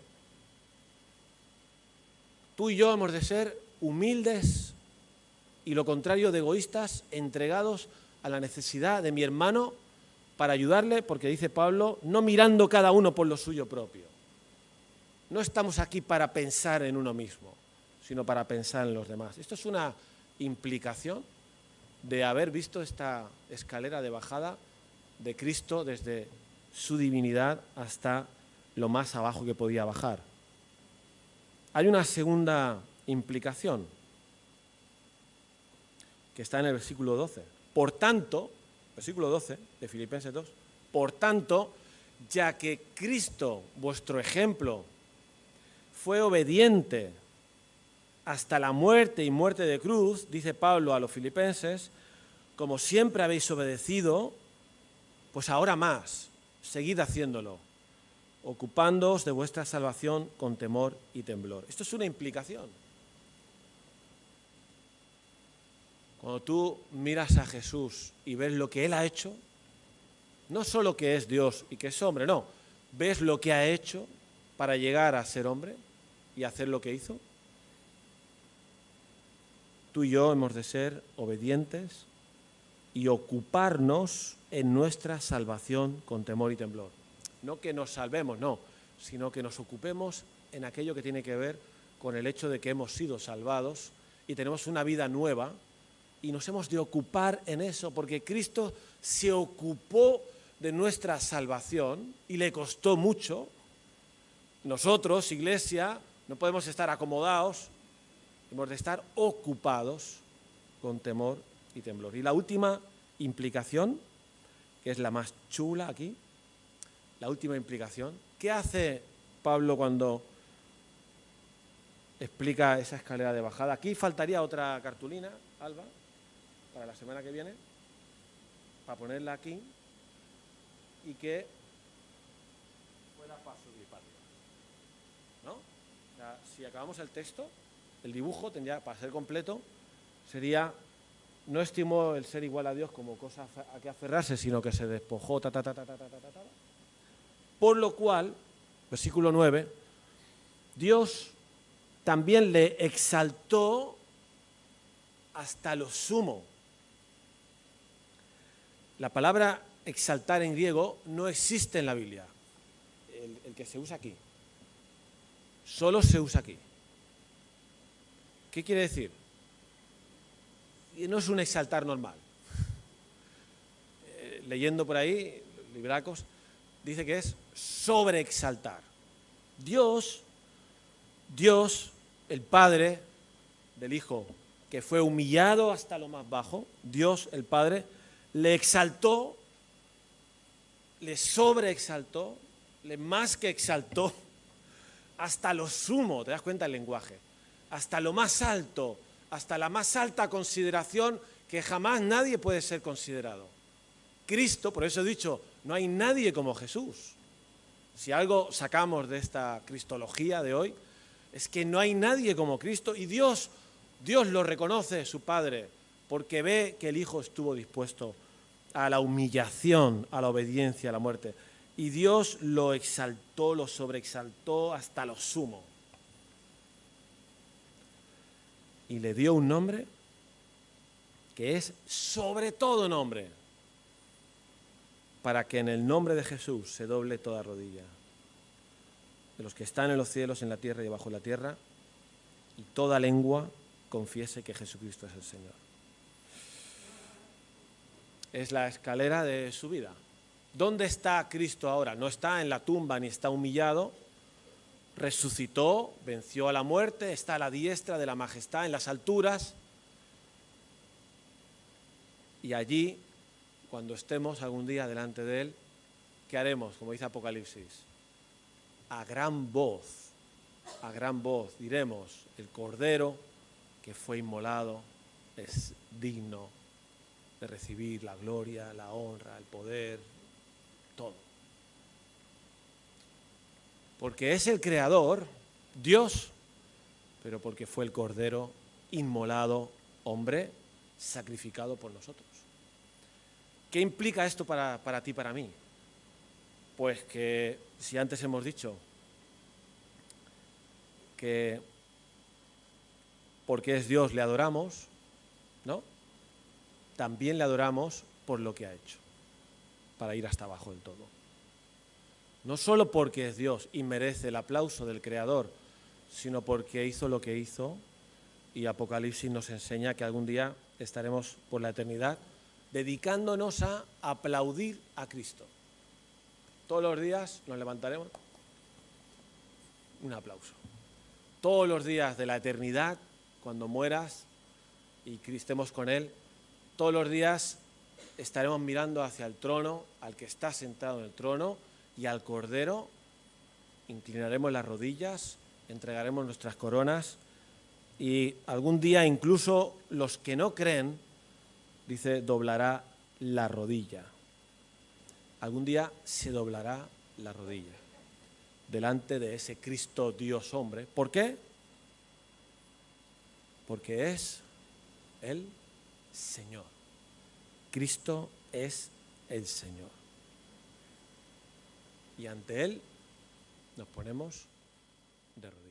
Tú y yo hemos de ser humildes y lo contrario de egoístas, entregados a la necesidad de mi hermano para ayudarle, porque dice Pablo, no mirando cada uno por lo suyo propio. No estamos aquí para pensar en uno mismo, sino para pensar en los demás. Esto es una implicación de haber visto esta escalera de bajada de Cristo desde su divinidad hasta lo más abajo que podía bajar. Hay una segunda implicación que está en el versículo 12. Por tanto, versículo 12 de Filipenses 2, por tanto, ya que Cristo, vuestro ejemplo, fue obediente hasta la muerte y muerte de cruz, dice Pablo a los filipenses, como siempre habéis obedecido, pues ahora más, seguid haciéndolo, ocupándoos de vuestra salvación con temor y temblor. Esto es una implicación. Cuando tú miras a Jesús y ves lo que Él ha hecho, no solo que es Dios y que es hombre, no, ves lo que ha hecho para llegar a ser hombre y hacer lo que hizo. Tú y yo hemos de ser obedientes y ocuparnos en nuestra salvación con temor y temblor. No que nos salvemos, no, sino que nos ocupemos en aquello que tiene que ver con el hecho de que hemos sido salvados y tenemos una vida nueva y nos hemos de ocupar en eso, porque Cristo se ocupó de nuestra salvación y le costó mucho. Nosotros, iglesia, no podemos estar acomodados, hemos de estar ocupados con temor y temblor. Y la última implicación, que es la más chula aquí, la última implicación, ¿qué hace Pablo cuando explica esa escalera de bajada? Aquí faltaría otra cartulina, Alba, para la semana que viene, para ponerla aquí y que fuera para subir para arriba, ¿no? O sea, si acabamos el texto, el dibujo tendría, para ser completo, sería: no estimó el ser igual a Dios como cosa a que aferrarse, sino que se despojó, Por lo cual, versículo 9, Dios también le exaltó hasta lo sumo. La palabra exaltar en griego no existe en la Biblia, el que se usa aquí. Solo se usa aquí. ¿Qué quiere decir? Y no es un exaltar normal. Leyendo por ahí, libracos, dice que es sobreexaltar. Dios, el Padre del Hijo, que fue humillado hasta lo más bajo, Dios, el Padre, le exaltó, le sobreexaltó, le más que exaltó, hasta lo sumo, ¿te das cuenta el lenguaje? hasta lo más alto, hasta la más alta consideración que jamás nadie puede ser considerado. Cristo, por eso he dicho, no hay nadie como Jesús. Si algo sacamos de esta cristología de hoy, es que no hay nadie como Cristo y Dios lo reconoce, su Padre, porque ve que el Hijo estuvo dispuesto a la humillación, a la obediencia, a la muerte. Y Dios lo exaltó, lo sobreexaltó hasta lo sumo. Y le dio un nombre que es sobre todo nombre, para que en el nombre de Jesús se doble toda rodilla, de los que están en los cielos, en la tierra y debajo de la tierra, y toda lengua confiese que Jesucristo es el Señor. Es la escalera de su vida. ¿Dónde está Cristo ahora? No está en la tumba ni está humillado. Resucitó, venció a la muerte, está a la diestra de la majestad en las alturas. Y allí, cuando estemos algún día delante de Él, ¿qué haremos? Como dice Apocalipsis, a gran voz diremos, el Cordero que fue inmolado es digno de recibir la gloria, la honra, el poder, todo. Porque es el Creador, Dios, pero porque fue el Cordero inmolado, hombre, sacrificado por nosotros. ¿Qué implica esto para ti y para mí? Pues que, si antes hemos dicho que porque es Dios le adoramos, ¿no? También le adoramos por lo que ha hecho, para ir hasta abajo del todo. No solo porque es Dios y merece el aplauso del Creador, sino porque hizo lo que hizo, y Apocalipsis nos enseña que algún día estaremos por la eternidad dedicándonos a aplaudir a Cristo. Todos los días nos levantaremos, un aplauso. Todos los días de la eternidad, cuando mueras y estemos con Él, todos los días estaremos mirando hacia el trono, al que está sentado en el trono, y al Cordero, inclinaremos las rodillas, entregaremos nuestras coronas, y algún día incluso los que no creen, dice, doblará la rodilla. Algún día se doblará la rodilla delante de ese Cristo Dios hombre. ¿Por qué? Porque es el Señor. Cristo es el Señor. Y ante Él nos ponemos de rodillas.